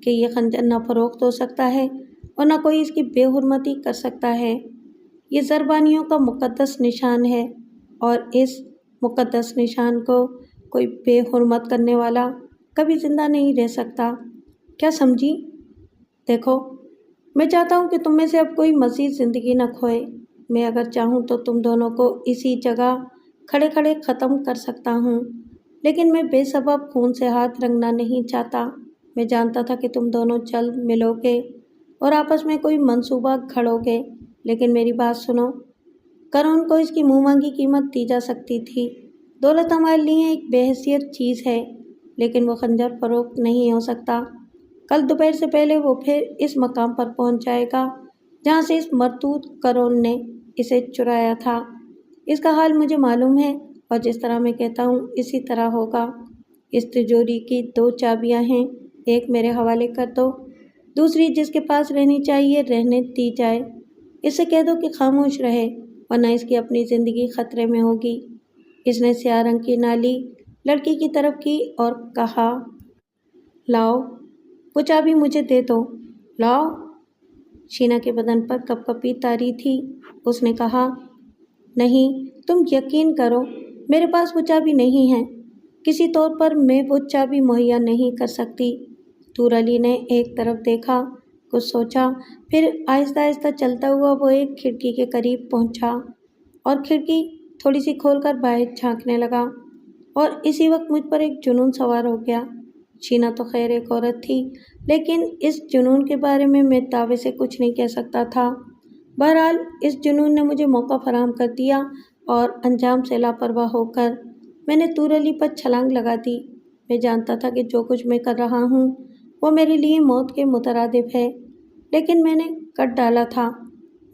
کہ یہ خنجر نہ فروخت ہو سکتا ہے اور نہ کوئی اس کی بے حرمتی کر سکتا ہے۔ یہ زربانیوں کا مقدس نشان ہے اور اس مقدس نشان کو کوئی بے حرمت کرنے والا کبھی زندہ نہیں رہ سکتا۔ کیا سمجھی؟ دیکھو، میں چاہتا ہوں کہ تم میں سے اب کوئی مزید زندگی نہ کھوئے۔ میں اگر چاہوں تو تم دونوں کو اسی جگہ کھڑے کھڑے ختم کر سکتا ہوں، لیکن میں بے سبب خون سے ہاتھ رنگنا نہیں چاہتا۔ میں جانتا تھا کہ تم دونوں جلد ملو گے اور آپس میں کوئی منصوبہ گھڑو گے، لیکن میری بات سنو۔ قرون کو اس کی منہ مانگی قیمت دی جا سکتی تھی۔ دولت ہمارے لیے ایک بے حیثیت چیز ہے، لیکن وہ خنجر فروخت نہیں ہو سکتا۔ کل دوپہر سے پہلے وہ پھر اس مقام پر پہنچ جائے گا جہاں سے اس مرتوت قرون نے اسے چرایا تھا۔ اس کا حال مجھے معلوم ہے اور جس طرح میں کہتا ہوں اسی طرح ہوگا۔ اس تجوری کی 2 چابیاں ہیں، ایک میرے حوالے کر دو، دوسری جس کے پاس رہنی چاہیے رہنے دی جائے۔ اسے کہہ دو کہ خاموش رہے، ورنہ اس کی اپنی زندگی خطرے میں ہوگی۔ اس نے سیاہ رنگ کی نالی لڑکی کی طرف کی اور کہا، لاؤ، وہ چابی مجھے دے دو، لاؤ۔ شینا کے بدن پر کپ کپی طاری تھی۔ اس نے کہا، نہیں، تم یقین کرو، میرے پاس وہ چابی نہیں ہے۔ کسی طور پر میں وہ چابی مہیا نہیں کر سکتی۔ طور علی نے ایک طرف دیکھا، کچھ سوچا، پھر آہستہ آہستہ چلتا ہوا وہ ایک کھڑکی کے قریب پہنچا اور کھڑکی تھوڑی سی کھول کر باہر جھانکنے لگا، اور اسی وقت مجھ پر ایک جنون سوار ہو گیا۔ شینا تو خیر ایک عورت تھی، لیکن اس جنون کے بارے میں دعوے سے کچھ نہیں کہہ سکتا تھا۔ بہرحال اس جنون نے مجھے موقع فراہم کر دیا اور انجام سے لاپرواہ ہو کر میں نے طور علی پر چھلانگ لگا دی۔ میں جانتا تھا کہ جو کچھ میں کر رہا ہوں وہ میرے لیے موت کے مترادف ہے، لیکن میں نے کر ڈالا تھا۔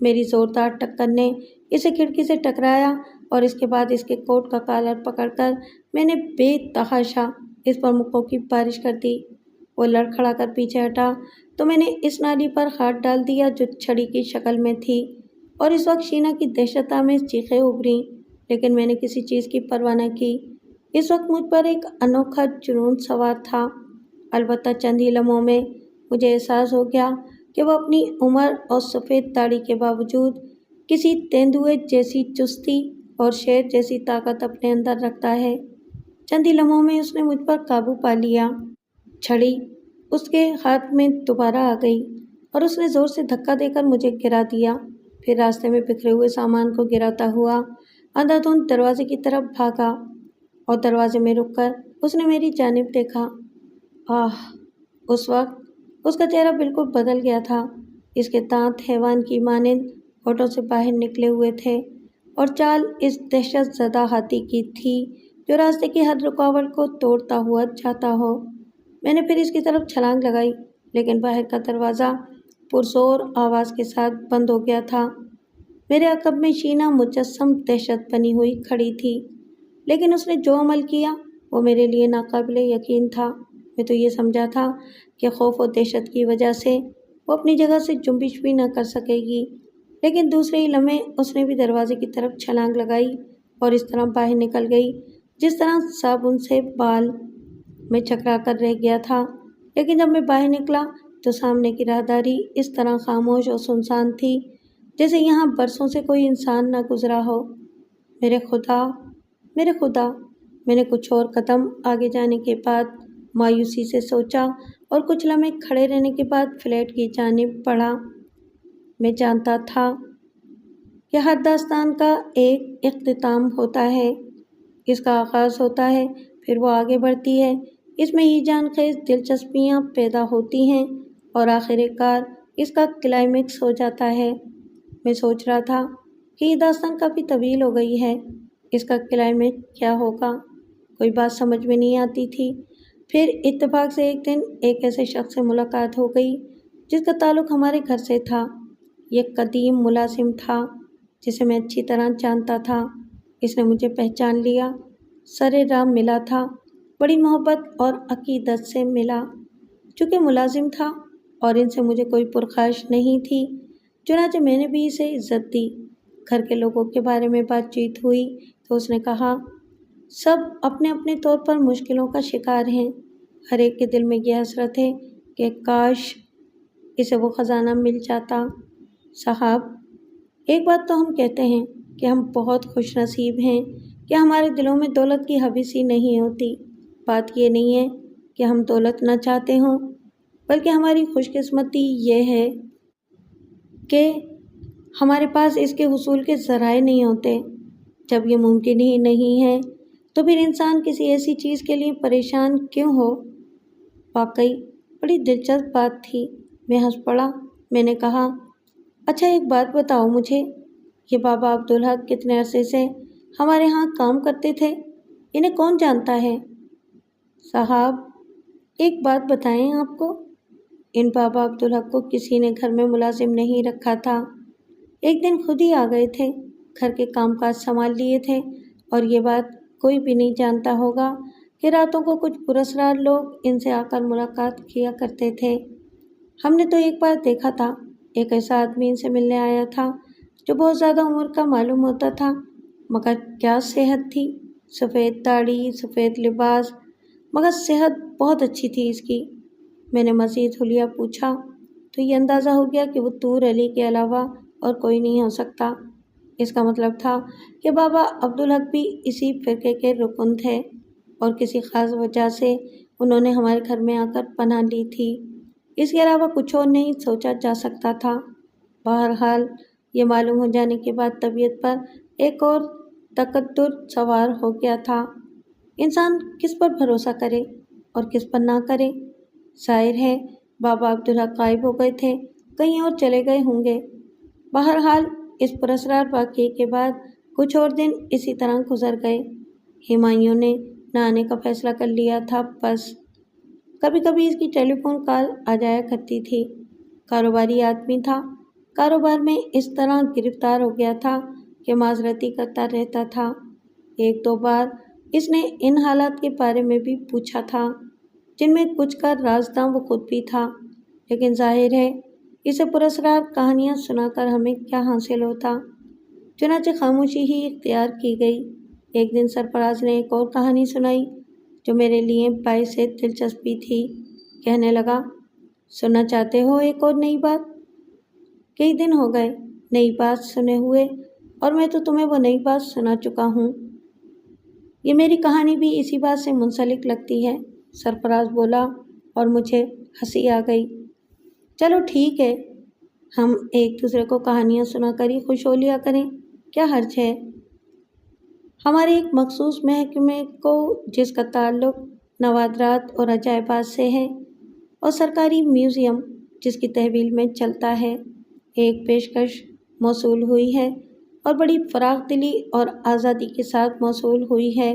میری زوردار ٹکر نے اسے کھڑکی سے ٹکرایا اور اس کے بعد اس کے کوٹ کا کالر پکڑ کر میں نے بے تحاشا اس پر مکوں کی بارش کر دی۔ وہ لڑکھڑا کر پیچھے ہٹا تو میں نے اس نالی پر ہاتھ ڈال دیا جو چھڑی کی شکل میں تھی، اور اس وقت شینا کی دہشت آمیز چیخیں ابھریں، لیکن میں نے کسی چیز کی پرواہ نہ کی۔ اس وقت مجھ پر ایک انوکھا جنون سوار تھا۔ البتہ چند ہی لمحوں میں مجھے احساس ہو گیا کہ وہ اپنی عمر اور سفید داڑھی کے باوجود کسی تیندوے جیسی چستی اور شیر جیسی طاقت اپنے اندر رکھتا ہے۔ چند ہی لمحوں میں اس نے مجھ پر قابو پا لیا۔ چھڑی اس کے ہاتھ میں دوبارہ آ گئی اور اس نے زور سے دھکا دے کر مجھے گرا دیا۔ پھر راستے میں بکھرے ہوئے سامان کو گراتا ہوا اندھا دھند دروازے کی طرف بھاگا اور دروازے میں رک کر اس نے میری جانب دیکھا۔ آہ! اس وقت اس کا چہرہ بالکل بدل گیا تھا۔ اس کے دانت حیوان کی مانند ہونٹوں سے باہر نکلے ہوئے تھے اور چال اس دہشت زدہ ہاتھی کی تھی جو راستے کی ہر رکاوٹ کو توڑتا ہوا جاتا ہو۔ میں نے پھر اس کی طرف چھلانگ لگائی، لیکن باہر کا دروازہ پرزور آواز کے ساتھ بند ہو گیا تھا۔ میرے عقب میں شینا مجسم دہشت بنی ہوئی کھڑی تھی، لیکن اس نے جو عمل کیا وہ میرے لیے ناقابل یقین تھا۔ میں تو یہ سمجھا تھا کہ خوف و دہشت کی وجہ سے وہ اپنی جگہ سے جنبش بھی نہ کر سکے گی، لیکن دوسرے ہی لمحے اس نے بھی دروازے کی طرف چھلانگ لگائی اور اس طرح باہر نکل گئی جس طرح صابن سے بال۔ میں چکرا کر رہ گیا تھا، لیکن جب میں باہر نکلا تو سامنے کی راہداری اس طرح خاموش اور سنسان تھی جیسے یہاں برسوں سے کوئی انسان نہ گزرا ہو۔ میرے خدا، میرے خدا! میں نے کچھ اور قدم آگے جانے کے بعد مایوسی سے سوچا اور کچھ لمحے کھڑے رہنے کے بعد فلیٹ کی جانب بڑھا۔ میں جانتا تھا کہ ہر داستان کا ایک اختتام ہوتا ہے، اس کا آغاز ہوتا ہے، پھر وہ آگے بڑھتی ہے، اس میں ہی جان خیز دلچسپیاں پیدا ہوتی ہیں اور آخر کار اس کا کلائمیکس ہو جاتا ہے۔ میں سوچ رہا تھا کہ یہ داستان کافی طویل ہو گئی ہے، اس کا کلائمیکس کیا ہوگا؟ کوئی بات سمجھ میں نہیں آتی تھی۔ پھر اتفاق سے ایک دن ایک ایسے شخص سے ملاقات ہو گئی جس کا تعلق ہمارے گھر سے تھا۔ یہ قدیم ملازم تھا جسے میں اچھی طرح جانتا تھا۔ اس نے مجھے پہچان لیا، سر راہ ملا تھا، بڑی محبت اور عقیدت سے ملا۔ چونکہ ملازم تھا اور ان سے مجھے کوئی پرخاش نہیں تھی، چنانچہ میں نے بھی اسے عزت دی۔ گھر کے لوگوں کے بارے میں بات چیت ہوئی تو اس نے کہا، سب اپنے اپنے طور پر مشکلوں کا شکار ہیں، ہر ایک کے دل میں یہ حسرت ہے کہ کاش اسے وہ خزانہ مل جاتا۔ صاحب، ایک بات تو ہم کہتے ہیں کہ ہم بہت خوش نصیب ہیں کہ ہمارے دلوں میں دولت کی حبیثی نہیں ہوتی۔ بات یہ نہیں ہے کہ ہم دولت نہ چاہتے ہوں، بلکہ ہماری خوش قسمتی یہ ہے کہ ہمارے پاس اس کے حصول کے ذرائع نہیں ہوتے۔ جب یہ ممکن ہی نہیں ہے تو پھر انسان کسی ایسی چیز کے لیے پریشان کیوں ہو؟ واقعی بڑی دلچسپ بات تھی۔ میں ہنس پڑا۔ میں نے کہا، اچھا ایک بات بتاؤ مجھے، یہ بابا عبدالحق کتنے عرصے سے ہمارے ہاں کام کرتے تھے؟ انہیں کون جانتا ہے؟ صاحب، ایک بات بتائیں آپ کو، ان بابا عبدالحق کو کسی نے گھر میں ملازم نہیں رکھا تھا۔ ایک دن خود ہی آ گئے تھے، گھر کے کام کاج سنبھال لیے تھے، اور یہ بات کوئی بھی نہیں جانتا ہوگا کہ راتوں کو کچھ پراسرار لوگ ان سے آ کر ملاقات کیا کرتے تھے۔ ہم نے تو ایک بار دیکھا تھا، ایک ایسا آدمی ان سے ملنے آیا تھا جو بہت زیادہ عمر کا معلوم ہوتا تھا، مگر کیا صحت تھی، سفید داڑھی، سفید لباس، مگر صحت بہت اچھی تھی اس کی۔ میں نے مزید حلیہ پوچھا تو یہ اندازہ ہو گیا کہ وہ طور علی کے علاوہ اور کوئی نہیں ہو سکتا۔ اس کا مطلب تھا کہ بابا عبدالحق بھی اسی فرقے کے رکن تھے اور کسی خاص وجہ سے انہوں نے ہمارے گھر میں آ کر پناہ لی تھی۔ اس کے علاوہ کچھ اور نہیں سوچا جا سکتا تھا۔ بہرحال یہ معلوم ہو جانے کے بعد طبیعت پر ایک اور تقدر سوار ہو گیا تھا۔ انسان کس پر بھروسہ کرے اور کس پر نہ کرے؟ ظاہر ہے بابا عبدالحق غائب ہو گئے تھے، کہیں اور چلے گئے ہوں گے۔ بہرحال اس پراسرار واقعے کے بعد کچھ اور دن اسی طرح گزر گئے۔ ہمایوں نے نہ آنے کا فیصلہ کر لیا تھا، بس کبھی کبھی اس کی ٹیلی فون کال آ جایا کرتی تھی۔ کاروباری آدمی تھا، کاروبار میں اس طرح گرفتار ہو گیا تھا کہ معذرتی کرتا رہتا تھا۔ ایک دو بار اس نے ان حالات کے بارے میں بھی پوچھا تھا جن میں کچھ کا رازداں وہ خود بھی تھا، لیکن ظاہر ہے اسے پراسرار کہانیاں سنا کر ہمیں کیا حاصل ہوتا، چنانچہ خاموشی ہی اختیار کی گئی۔ ایک دن سرفراز نے ایک اور کہانی سنائی جو میرے لیے باعث دلچسپی تھی۔ کہنے لگا، سننا چاہتے ہو ایک اور نئی بات؟ کئی دن ہو گئے نئی بات سنے ہوئے، اور میں تو تمہیں وہ نئی بات سنا چکا ہوں۔ یہ میری کہانی بھی اسی بات سے منسلک لگتی ہے، سرفراز بولا، اور مجھے ہنسی آ گئی۔ چلو ٹھیک ہے، ہم ایک دوسرے کو کہانیاں سنا کر ہی خوش ہو لیا کریں، کیا حرج ہے؟ ہمارے ایک مخصوص محکمے کو جس کا تعلق نوادرات اور عجائبات سے ہے، اور سرکاری میوزیم جس کی تحویل میں چلتا ہے، ایک پیشکش موصول ہوئی ہے اور بڑی فراخ دلی اور آزادی کے ساتھ موصول ہوئی ہے۔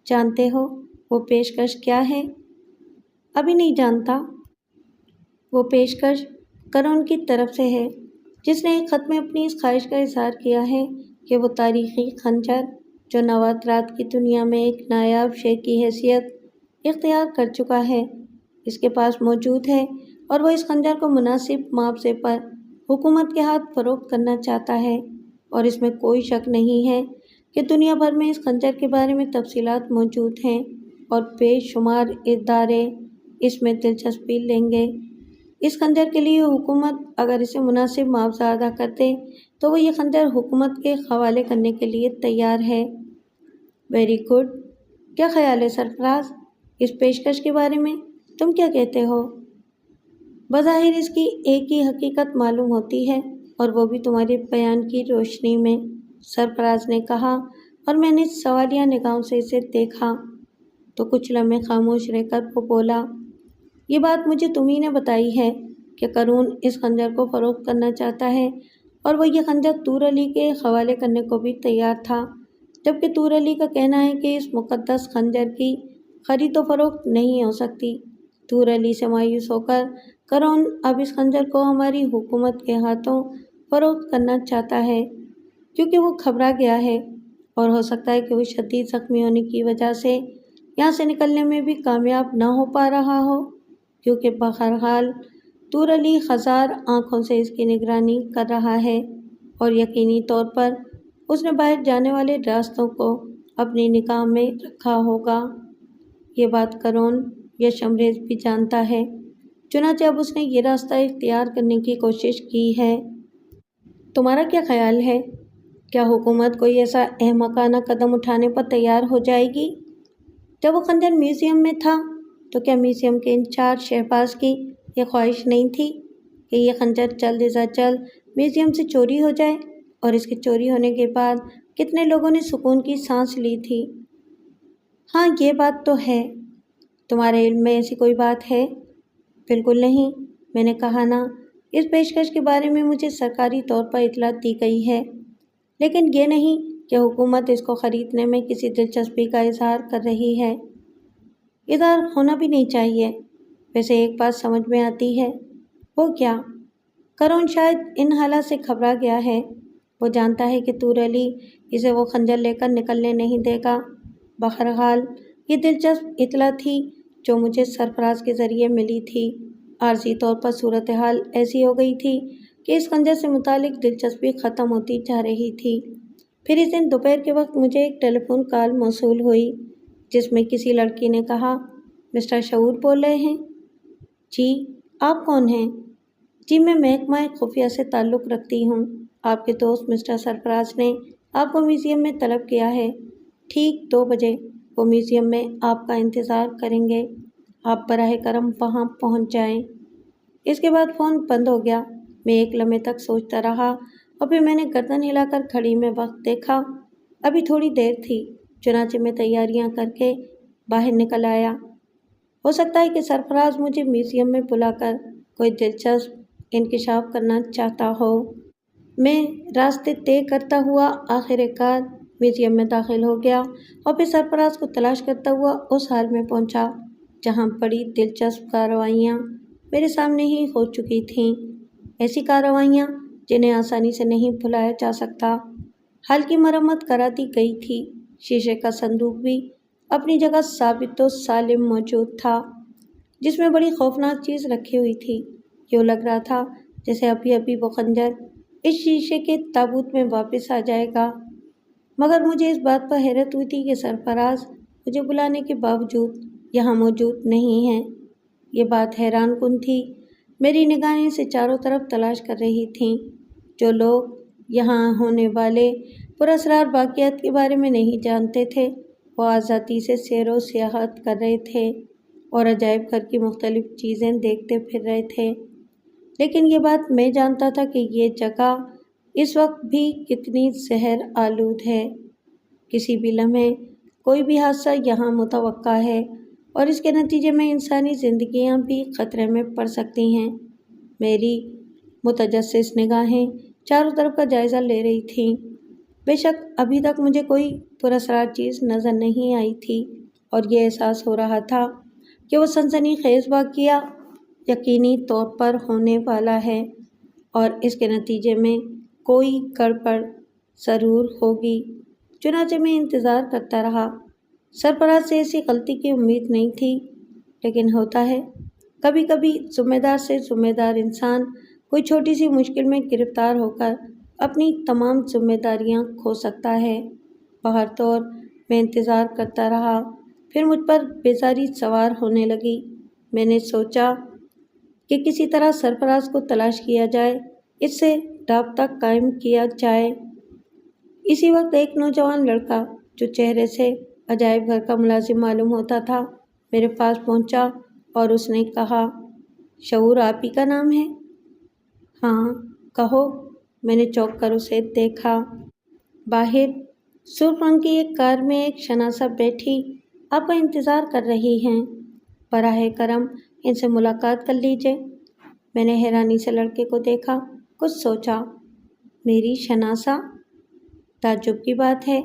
جانتے ہو وہ پیشکش کیا ہے؟ ابھی نہیں جانتا۔ وہ پیشکش کرون کی طرف سے ہے، جس نے ایک خط میں اپنی اس خواہش کا اظہار کیا ہے کہ وہ تاریخی خنجر جو نوادرات کی دنیا میں ایک نایاب شے کی حیثیت اختیار کر چکا ہے، اس کے پاس موجود ہے، اور وہ اس خنجر کو مناسب معاوضے پر حکومت کے ہاتھ فروخت کرنا چاہتا ہے، اور اس میں کوئی شک نہیں ہے کہ دنیا بھر میں اس خنجر کے بارے میں تفصیلات موجود ہیں اور بے شمار ادارے اس میں دلچسپی لیں گے۔ اس خنجر کے لیے حکومت اگر اسے مناسب معاوضہ ادا کر دے تو وہ یہ خنجر حکومت کے حوالے کرنے کے لیے تیار ہے۔ Very good. کیا خیال ہے سرفراز، اس پیشکش کے بارے میں تم کیا کہتے ہو؟ بظاہر اس کی ایک ہی حقیقت معلوم ہوتی ہے، اور وہ بھی تمہارے بیان کی روشنی میں، سرفراز نے کہا، اور میں نے سوالیہ نگاہوں سے اسے دیکھا۔ تو کچھ لمحے خاموش رہ کر وہ بولا، یہ بات مجھے تمہیں نے بتائی ہے کہ قارون اس خنجر کو فروخت کرنا چاہتا ہے، اور وہ یہ خنجر طور علی کے حوالے کرنے کو بھی تیار تھا، جبکہ طور علی کا کہنا ہے کہ اس مقدس خنجر کی خرید و فروخت نہیں ہو سکتی۔ طور علی سے مایوس ہو کر قارون اب اس خنجر کو ہماری حکومت کے ہاتھوں فروخت کرنا چاہتا ہے، کیونکہ وہ گھبرا گیا ہے، اور ہو سکتا ہے کہ وہ شدید زخمی ہونے کی وجہ سے یہاں سے نکلنے میں بھی کامیاب نہ ہو پا رہا ہو، کیونکہ بہرحال طور علی ہزار آنکھوں سے اس کی نگرانی کر رہا ہے، اور یقینی طور پر اس نے باہر جانے والے راستوں کو اپنی نگاہ میں رکھا ہوگا۔ یہ بات قارون یا شمریز بھی جانتا ہے، چنانچہ اب اس نے یہ راستہ اختیار کرنے کی کوشش کی ہے۔ تمہارا کیا خیال ہے؟ کیا حکومت کوئی ایسا احمقانہ قدم اٹھانے پر تیار ہو جائے گی؟ جب وہ خنجر میوزیم میں تھا تو کیا میوزیم کے انچارج شہباز کی یہ خواہش نہیں تھی کہ یہ خنجر جلد از جلد میوزیم سے چوری ہو جائے؟ اور اس کے چوری ہونے کے بعد کتنے لوگوں نے سکون کی سانس لی تھی۔ ہاں یہ بات تو ہے۔ تمہارے علم میں ایسی کوئی بات ہے؟ بالکل نہیں، میں نے کہا نا، اس پیشکش کے بارے میں مجھے سرکاری طور پر اطلاع دی گئی ہے، لیکن یہ نہیں کہ حکومت اس کو خریدنے میں کسی دلچسپی کا اظہار کر رہی ہے۔ اظہار ہونا بھی نہیں چاہیے۔ ویسے ایک بات سمجھ میں آتی ہے۔ وہ کیا؟ قارون شاید ان حالات سے گھبرا گیا ہے۔ وہ جانتا ہے کہ طور علی اسے وہ خنجر لے کر نکلنے نہیں دے گا۔ بہرحال یہ دلچسپ اطلاع تھی جو مجھے سرفراز کے ذریعے ملی تھی۔ عارضی طور پر صورتحال ایسی ہو گئی تھی کہ اس خنجر سے متعلق دلچسپی ختم ہوتی جا رہی تھی۔ پھر اس دن دوپہر کے وقت مجھے ایک ٹیلی فون کال موصول ہوئی، جس میں کسی لڑکی نے کہا، مسٹر شعور بول رہے ہیں؟ جی، آپ کون ہیں؟ جی، میں محکمہ خفیہ سے تعلق رکھتی ہوں۔ آپ کے دوست مسٹر سرفراز نے آپ کو میوزیم میں طلب کیا ہے۔ ٹھیک 2 بجے وہ میوزیم میں آپ کا انتظار کریں گے۔ آپ براہ کرم وہاں پہنچ جائیں۔ اس کے بعد فون بند ہو گیا۔ میں ایک لمحے تک سوچتا رہا، اور پھر میں نے گردن ہلا کر گھڑی میں وقت دیکھا۔ ابھی تھوڑی دیر تھی، چنانچہ میں تیاریاں کر کے باہر نکل آیا۔ ہو سکتا ہے کہ سرفراز مجھے میوزیم میں بلا کر کوئی دلچسپ انکشاف کرنا چاہتا ہو۔ میں راستے طے کرتا ہوا آخر کار میوزیم میں داخل ہو گیا، اور پھر سرفراز کو تلاش کرتا ہوا اس حال میں پہنچا جہاں بڑی دلچسپ کارروائیاں میرے سامنے ہی ہو چکی تھیں، ایسی کارروائیاں جنہیں آسانی سے نہیں بھلایا جا سکتا۔ حال کی مرمت کرا دی گئی تھی۔ شیشے کا صندوق بھی اپنی جگہ ثابت و سالم موجود تھا، جس میں بڑی خوفناک چیز رکھی ہوئی تھی۔ یوں لگ رہا تھا جیسے ابھی ابھی وہ خنجر اس شیشے کے تابوت میں واپس آ جائے گا، مگر مجھے اس بات پر حیرت ہوئی تھی کہ سرفراز مجھے بلانے کے باوجود یہاں موجود نہیں ہے۔ یہ بات حیران کن تھی۔ میری نگاہیں اسے چاروں طرف تلاش کر رہی تھیں۔ جو لوگ یہاں ہونے والے پراسرار واقعات کے بارے میں نہیں جانتے تھے، وہ آزادی سے سیر و سیاحت کر رہے تھے، اور عجائب گھر کی مختلف چیزیں دیکھتے پھر رہے تھے، لیکن یہ بات میں جانتا تھا کہ یہ جگہ اس وقت بھی کتنی زہر آلود ہے۔ کسی بھی لمحے کوئی بھی حادثہ یہاں متوقع ہے اور اس کے نتیجے میں انسانی زندگیاں بھی خطرے میں پڑ سکتی ہیں۔ میری متجسس نگاہیں چاروں طرف کا جائزہ لے رہی تھیں۔ بے شک ابھی تک مجھے کوئی پراسرار چیز نظر نہیں آئی تھی اور یہ احساس ہو رہا تھا کہ وہ سنسنی خیز واقعہ یقینی طور پر ہونے والا ہے اور اس کے نتیجے میں کوئی گڑبڑ ضرور ہوگی۔ چنانچہ میں انتظار کرتا رہا۔ سرفراز سے ایسی غلطی کی امید نہیں تھی، لیکن ہوتا ہے کبھی کبھی ذمہ دار سے ذمہ دار انسان کوئی چھوٹی سی مشکل میں گرفتار ہو کر اپنی تمام ذمہ داریاں کھو سکتا ہے۔ بہر طور میں انتظار کرتا رہا، پھر مجھ پر بیزاری سوار ہونے لگی۔ میں نے سوچا کہ کسی طرح سرفراز کو تلاش کیا جائے، اس سے رابطہ قائم کیا جائے۔ اسی وقت ایک نوجوان لڑکا جو چہرے سے عجائب گھر کا ملازم معلوم ہوتا تھا میرے پاس پہنچا اور اس نے کہا، شعور آپ ہی کا نام ہے؟ ہاں کہو۔ میں نے چونک کر اسے دیکھا۔ باہر سرخ رنگ کی ایک کار میں ایک شناسہ بیٹھی آپ کا انتظار کر رہی ہیں، براہ کرم ان سے ملاقات کر لیجیے۔ میں نے حیرانی سے لڑکے کو دیکھا، کچھ سوچا۔ میری شناسہ؟ تعجب کی بات ہے۔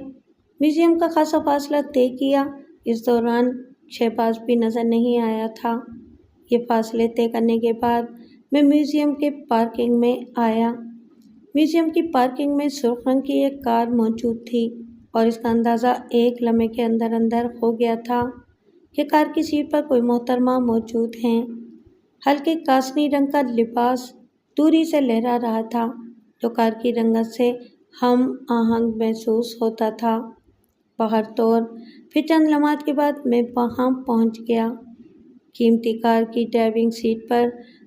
میوزیم کا خاصا فاصلہ طے کیا، اس دوران شہباز بھی نظر نہیں آیا تھا۔ یہ فاصلے طے کرنے کے بعد میں میوزیم کے پارکنگ میں آیا۔ میوزیم کی پارکنگ میں سرخ رنگ کی ایک کار موجود تھی اور اس کا اندازہ ایک لمحے کے اندر اندر ہو گیا تھا کہ کار کی سیٹ پر کوئی محترمہ موجود ہیں۔ ہلکے کاسنی رنگ کا لباس دوری سے لہرا رہا تھا جو کار کی رنگت سے ہم آہنگ محسوس ہوتا تھا۔ بہر طور پھر چند لمحات کے بعد میں وہاں پہنچ گیا۔ قیمتی کار کی ڈرائیونگ سیٹ پر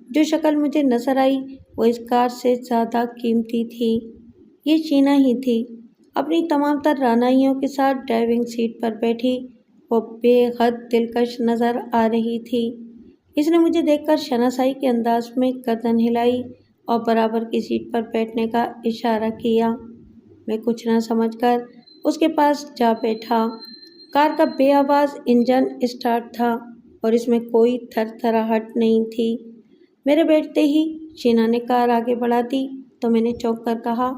جو شکل مجھے نظر آئی وہ اس کار سے زیادہ قیمتی تھی۔ یہ شینا ہی تھی، اپنی تمام تر رعنائیوں کے ساتھ ڈرائیونگ سیٹ پر بیٹھی۔ وہ بے حد دلکش نظر آ رہی تھی۔ اس نے مجھے دیکھ کر شناسائی کے انداز میں گردن ہلائی اور برابر کی سیٹ پر بیٹھنے کا اشارہ کیا۔ میں کچھ نہ سمجھ کر اس کے پاس جا بیٹھا۔ کار کا بے آواز انجن اسٹارٹ تھا اور اس میں کوئی تھر تھراہٹ نہیں تھی۔ میرے بیٹھتے ہی شینا نے کار آگے بڑھا دی تو میں نے چونک کر کہا،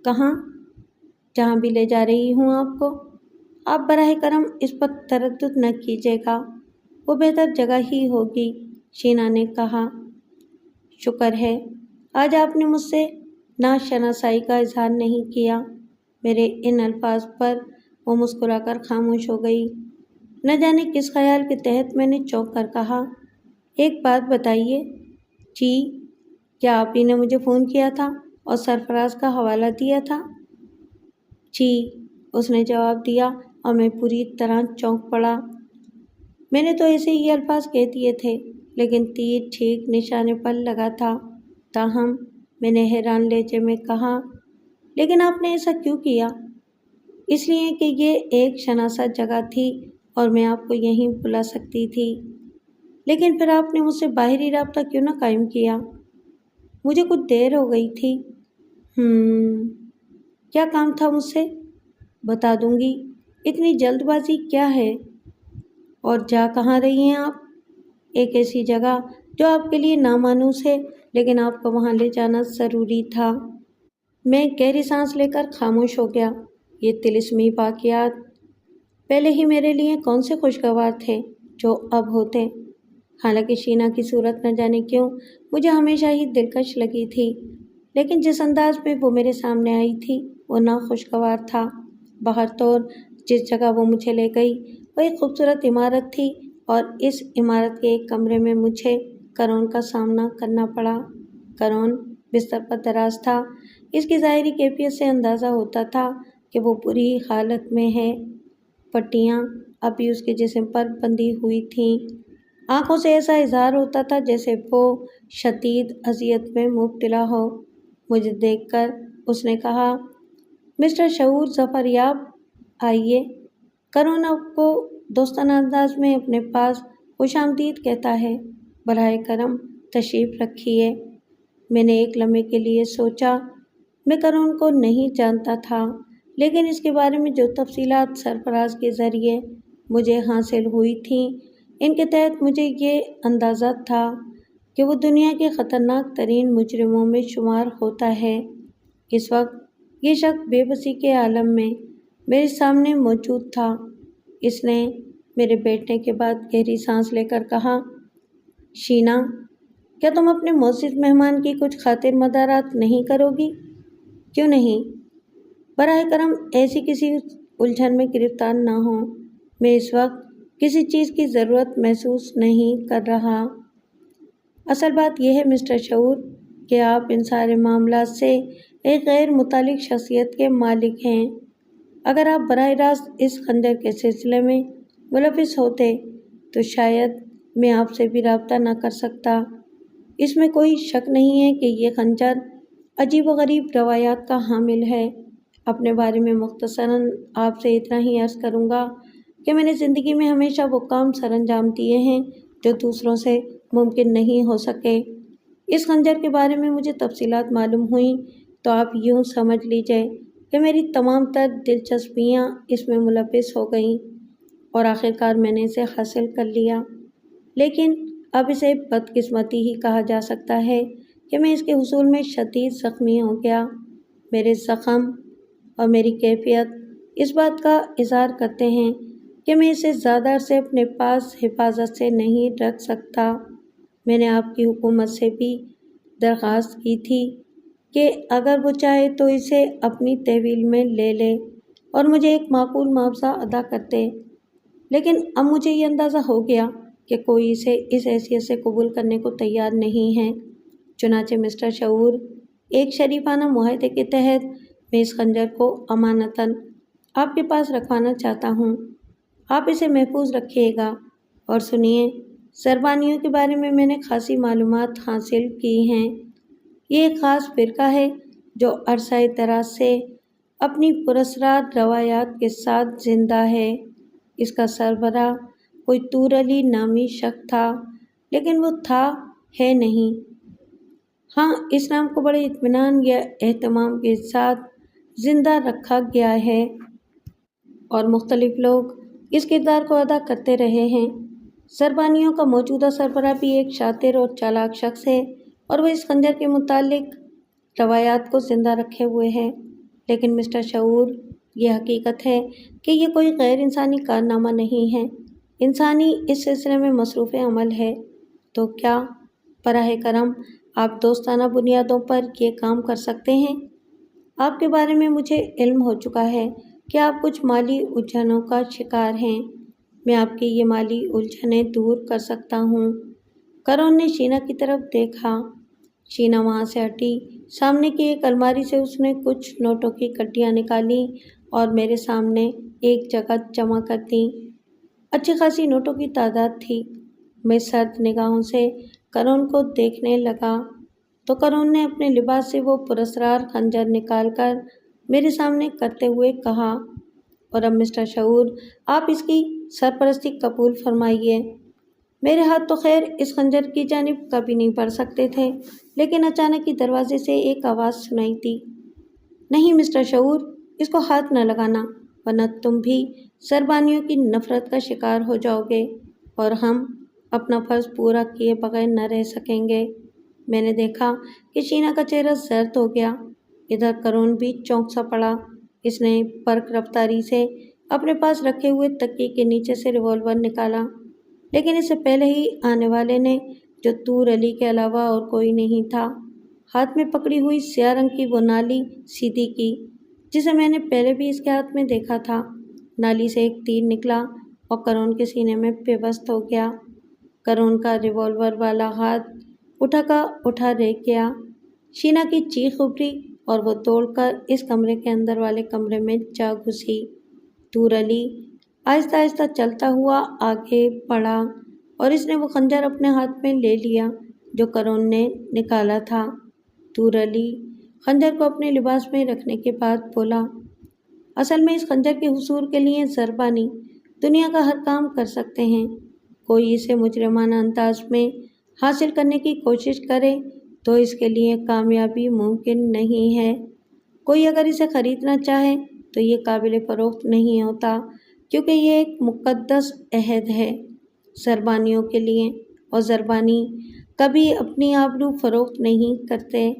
کہاں؟ جہاں بھی لے جا رہی ہوں آپ کو۔ آپ براہ کرم اس پر تردد نہ کیجیے گا، وہ بہتر جگہ ہی ہوگی، شینا نے کہا۔ شکر ہے آج آپ نے مجھ سے ناشناسائی کا اظہار نہیں کیا۔ میرے ان الفاظ پر وہ مسکرا کر خاموش ہو گئی۔ نہ جانے کس خیال کے تحت میں نے چونک کر کہا، ایک بات بتائیے۔ جی؟ کیا آپ ہی نے مجھے فون کیا تھا اور سرفراز کا حوالہ دیا تھا؟ جی، اس نے جواب دیا اور میں پوری طرح چونک پڑا۔ میں نے تو ایسے ہی الفاظ کہہ دیے تھے، لیکن تیر ٹھیک نشانے پر لگا تھا۔ تاہم میں نے حیران لہجے میں کہا، لیکن آپ نے ایسا کیوں کیا؟ اس لیے کہ یہ ایک شناسا جگہ تھی اور میں آپ کو یہیں بلا سکتی تھی۔ لیکن پھر آپ نے مجھ سے باہری رابطہ کیوں نہ قائم کیا؟ مجھے کچھ دیر ہو گئی تھی۔ کیا کام تھا مجھ سے؟ بتا دوں گی، اتنی جلد بازی کیا ہے؟ اور جا کہاں رہی ہیں آپ؟ ایک ایسی جگہ جو آپ کے لیے نامانوس ہے، لیکن آپ کو وہاں لے جانا ضروری تھا۔ میں گہری سانس لے کر خاموش ہو گیا۔ یہ طلسمی واقعات پہلے ہی میرے لیے کون سے خوشگوار تھے جو اب ہوتے۔ حالانکہ شینا کی صورت نہ جانے کیوں مجھے ہمیشہ ہی دلکش لگی تھی، لیکن جس انداز میں وہ میرے سامنے آئی تھی وہ ناخوشگوار تھا۔ بہر طور جس جگہ وہ مجھے لے گئی وہ ایک خوبصورت عمارت تھی اور اس عمارت کے ایک کمرے میں مجھے کرون کا سامنا کرنا پڑا۔ کرون بستر پر دراز تھا۔ اس کی ظاہری کیفیت سے اندازہ ہوتا تھا کہ وہ بری حالت میں ہے۔ پٹیاں ابھی اس کے جسم پر بندھی ہوئی تھیں۔ آنکھوں سے ایسا اظہار ہوتا تھا جیسے وہ شدید اذیت میں مبتلا ہو۔ مجھے دیکھ کر اس نے کہا، مسٹر شعور ظفریاب، آئیے۔ کرون آپ کو دوستانہ انداز میں اپنے پاس خوش آمدید کہتا ہے۔ براہ کرم تشریف رکھیے۔ میں نے ایک لمحے کے لیے سوچا۔ میں کرون کو نہیں جانتا تھا، لیکن اس کے بارے میں جو تفصیلات سرفراز کے ذریعے مجھے حاصل ہوئی تھیں، ان کے تحت مجھے یہ اندازہ تھا کہ وہ دنیا کے خطرناک ترین مجرموں میں شمار ہوتا ہے۔ اس وقت یہ شخص بے بسی کے عالم میں میرے سامنے موجود تھا۔ اس نے میرے بیٹھنے کے بعد گہری سانس لے کر کہا، شینا، کیا تم اپنے معزز مہمان کی کچھ خاطر مدارات نہیں کرو گی؟ کیوں نہیں؟ براہ کرم ایسی کسی الجھن میں گرفتار نہ ہوں۔ میں اس وقت کسی چیز کی ضرورت محسوس نہیں کر رہا۔ اصل بات یہ ہے مسٹر شعور کہ آپ ان سارے معاملات سے ایک غیر متعلق شخصیت کے مالک ہیں۔ اگر آپ براہ راست اس خنجر کے سلسلے میں ملوث ہوتے تو شاید میں آپ سے بھی رابطہ نہ کر سکتا۔ اس میں کوئی شک نہیں ہے کہ یہ خنجر عجیب و غریب روایات کا حامل ہے۔ اپنے بارے میں مختصراً آپ سے اتنا ہی عرض کروں گا کہ میں نے زندگی میں ہمیشہ وہ کام سر انجام دیے ہیں جو دوسروں سے ممکن نہیں ہو سکے۔ اس خنجر کے بارے میں مجھے تفصیلات معلوم ہوئیں تو آپ یوں سمجھ لیجئے کہ میری تمام تر دلچسپیاں اس میں ملوث ہو گئیں اور آخرکار میں نے اسے حاصل کر لیا۔ لیکن اب اسے بدقسمتی ہی کہا جا سکتا ہے کہ میں اس کے حصول میں شدید زخمی ہو گیا۔ میرے زخم اور میری کیفیت اس بات کا اظہار کرتے ہیں کہ میں اسے زیادہ عرصے اپنے پاس حفاظت سے نہیں رکھ سکتا۔ میں نے آپ کی حکومت سے بھی درخواست کی تھی کہ اگر وہ چاہے تو اسے اپنی تحویل میں لے لے اور مجھے ایک معقول معاوضہ ادا کرتے، لیکن اب مجھے یہ اندازہ ہو گیا کہ کوئی اسے اس حیثیت سے قبول کرنے کو تیار نہیں ہے۔ چنانچہ مسٹر شعور، ایک شریفانہ معاہدے کے تحت میں اس خنجر کو امانتاً آپ کے پاس رکھوانا چاہتا ہوں۔ آپ اسے محفوظ رکھیے گا۔ اور سنیے، سربانیوں کے بارے میں نے خاصی معلومات حاصل کی ہیں۔ یہ ایک خاص فرقہ ہے جو عرصہ دراز سے اپنی پراسرار روایات کے ساتھ زندہ ہے۔ اس کا سربراہ کوئی طور علی نامی شخص تھا، لیکن وہ ہے نہیں۔ ہاں، اس نام کو بڑے اطمینان یا اہتمام کے ساتھ زندہ رکھا گیا ہے اور مختلف لوگ اس کردار کو ادا کرتے رہے ہیں۔ سربانیوں کا موجودہ سربراہ بھی ایک شاطر اور چالاک شخص ہے اور وہ اس خنجر کے متعلق روایات کو زندہ رکھے ہوئے ہے۔ لیکن مسٹر شعور، یہ حقیقت ہے کہ یہ کوئی غیر انسانی کارنامہ نہیں ہے۔ انسانی اس سلسلے میں مصروف عمل ہے۔ تو کیا براہ کرم آپ دوستانہ بنیادوں پر یہ کام کر سکتے ہیں؟ آپ کے بارے میں مجھے علم ہو چکا ہے کہ آپ کچھ مالی الجھنوں کا شکار ہیں۔ میں آپ کی یہ مالی الجھنیں دور کر سکتا ہوں۔ کرون نے شینا کی طرف دیکھا۔ شینا وہاں سے ہٹی۔ سامنے کی ایک الماری سے اس نے کچھ نوٹوں کی کٹیاں نکالیں اور میرے سامنے ایک جگہ جمع کر دیں۔ اچھی خاصی نوٹوں کی تعداد تھی۔ میں سرد نگاہوں سے کرون کو دیکھنے لگا تو کرون نے اپنے لباس سے وہ پراسرار خنجر نکال کر میرے سامنے کرتے ہوئے کہا، اور اب مسٹر شعور، آپ اس کی سرپرستی قبول فرمائیے۔ میرے ہاتھ تو خیر اس خنجر کی جانب کبھی نہیں بڑھ سکتے تھے، لیکن اچانک ہی دروازے سے ایک آواز سنائی دی، نہیں مسٹر شعور، اس کو ہاتھ نہ لگانا، ورنہ تم بھی سربانیوں کی نفرت کا شکار ہو جاؤ گے اور ہم اپنا فرض پورا کیے بغیر نہ رہ سکیں گے۔ میں نے دیکھا کہ شینا کا چہرہ زرد ہو گیا۔ ادھر کرون بھی چونک سا پڑا۔ اس نے برق رفتاری سے اپنے پاس رکھے ہوئے تکیے کے نیچے سے ریوالور نکالا، لیکن اس سے پہلے ہی آنے والے نے، جو طور علی کے علاوہ اور کوئی نہیں تھا، ہاتھ میں پکڑی ہوئی سیاہ رنگ کی وہ نالی سیدھی کی جسے میں نے پہلے بھی اس کے ہاتھ میں دیکھا تھا۔ نالی سے ایک تیر نکلا اور کرون کے سینے میں پیوست ہو گیا۔ کرون کا ریوالور والا ہاتھ اٹھا رہ گیا۔ شینا کی چیخ ابھری اور وہ دوڑ کر اس کمرے کے اندر والے کمرے میں جا گھسی۔ طور علی آہستہ آہستہ چلتا ہوا آگے بڑھا اور اس نے وہ خنجر اپنے ہاتھ میں لے لیا جو کرون نے نکالا تھا۔ طور علی خنجر کو اپنے لباس میں رکھنے کے بعد بولا، اصل میں اس خنجر کے حصول کے لیے زربانی دنیا کا ہر کام کر سکتے ہیں۔ کوئی اسے مجرمانہ انداز میں حاصل کرنے کی کوشش کرے تو اس کے لیے کامیابی ممکن نہیں ہے۔ کوئی اگر اسے خریدنا چاہے تو یہ قابل فروخت نہیں ہوتا، کیونکہ یہ ایک مقدس عہد ہے زربانیوں کے لیے، اور زربانی کبھی اپنی آبرو فروخت نہیں کرتے۔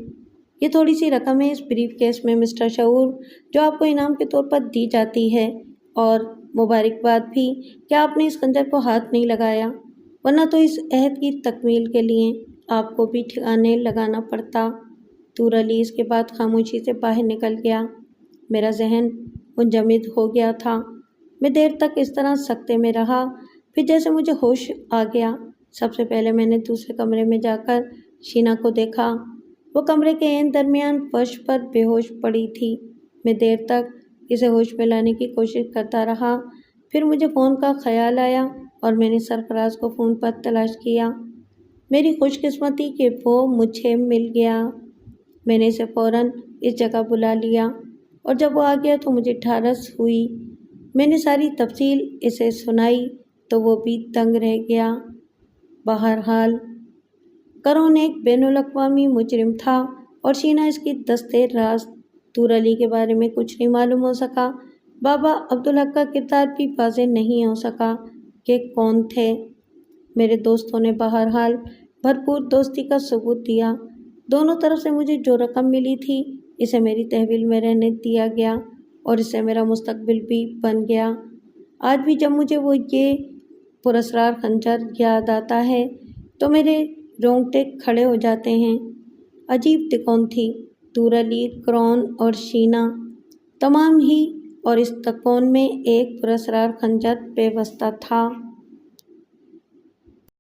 یہ تھوڑی سی رقم ہے اس بریف کیس میں مسٹر شعور، جو آپ کو انعام کے طور پر دی جاتی ہے، اور مبارکباد بھی کہ آپ نے اس خنجر کو ہاتھ نہیں لگایا، ورنہ تو اس عہد کی تکمیل کے لیے آپ کو بھی ٹھکانے لگانا پڑتا۔ طور علی اس کے بعد خاموشی سے باہر نکل گیا۔ میرا ذہن منجمد ہو گیا تھا۔ میں دیر تک اس طرح سکتے میں رہا، پھر جیسے مجھے ہوش آ گیا۔ سب سے پہلے میں نے دوسرے کمرے میں جا کر شینا کو دیکھا۔ وہ کمرے کے عین درمیان فرش پر بے ہوش پڑی تھی۔ میں دیر تک اسے ہوش میں لانے کی کوشش کرتا رہا، پھر مجھے فون کا خیال آیا اور میں نے سرفراز کو فون پر تلاش کیا۔ میری خوش قسمتی کہ وہ مجھے مل گیا۔ میں نے اسے فوراً اس جگہ بلا لیا، اور جب وہ آ گیا تو مجھے ڈھارس ہوئی۔ میں نے ساری تفصیل اسے سنائی تو وہ بھی دنگ رہ گیا۔ بہرحال کرون ایک بین الاقوامی مجرم تھا اور شینا اس کی دستِ راست۔ طور علی کے بارے میں کچھ نہیں معلوم ہو سکا۔ بابا عبدالحق کا کردار بھی واضح نہیں ہو سکا کہ کون تھے۔ میرے دوستوں نے بہرحال بھرپور دوستی کا ثبوت دیا۔ دونوں طرف سے مجھے جو رقم ملی تھی اسے میری تحویل میں رہنے دیا گیا، اور اس سے میرا مستقبل بھی بن گیا۔ آج بھی جب مجھے وہ یہ پراسرار خنجر یاد آتا ہے تو میرے رونگٹے کھڑے ہو جاتے ہیں۔ عجیب تکون تھی۔ طور علی، کرون اور شینا تمام ہی، اور اس تکون میں ایک پراسرار خنجر پیوستہ تھا۔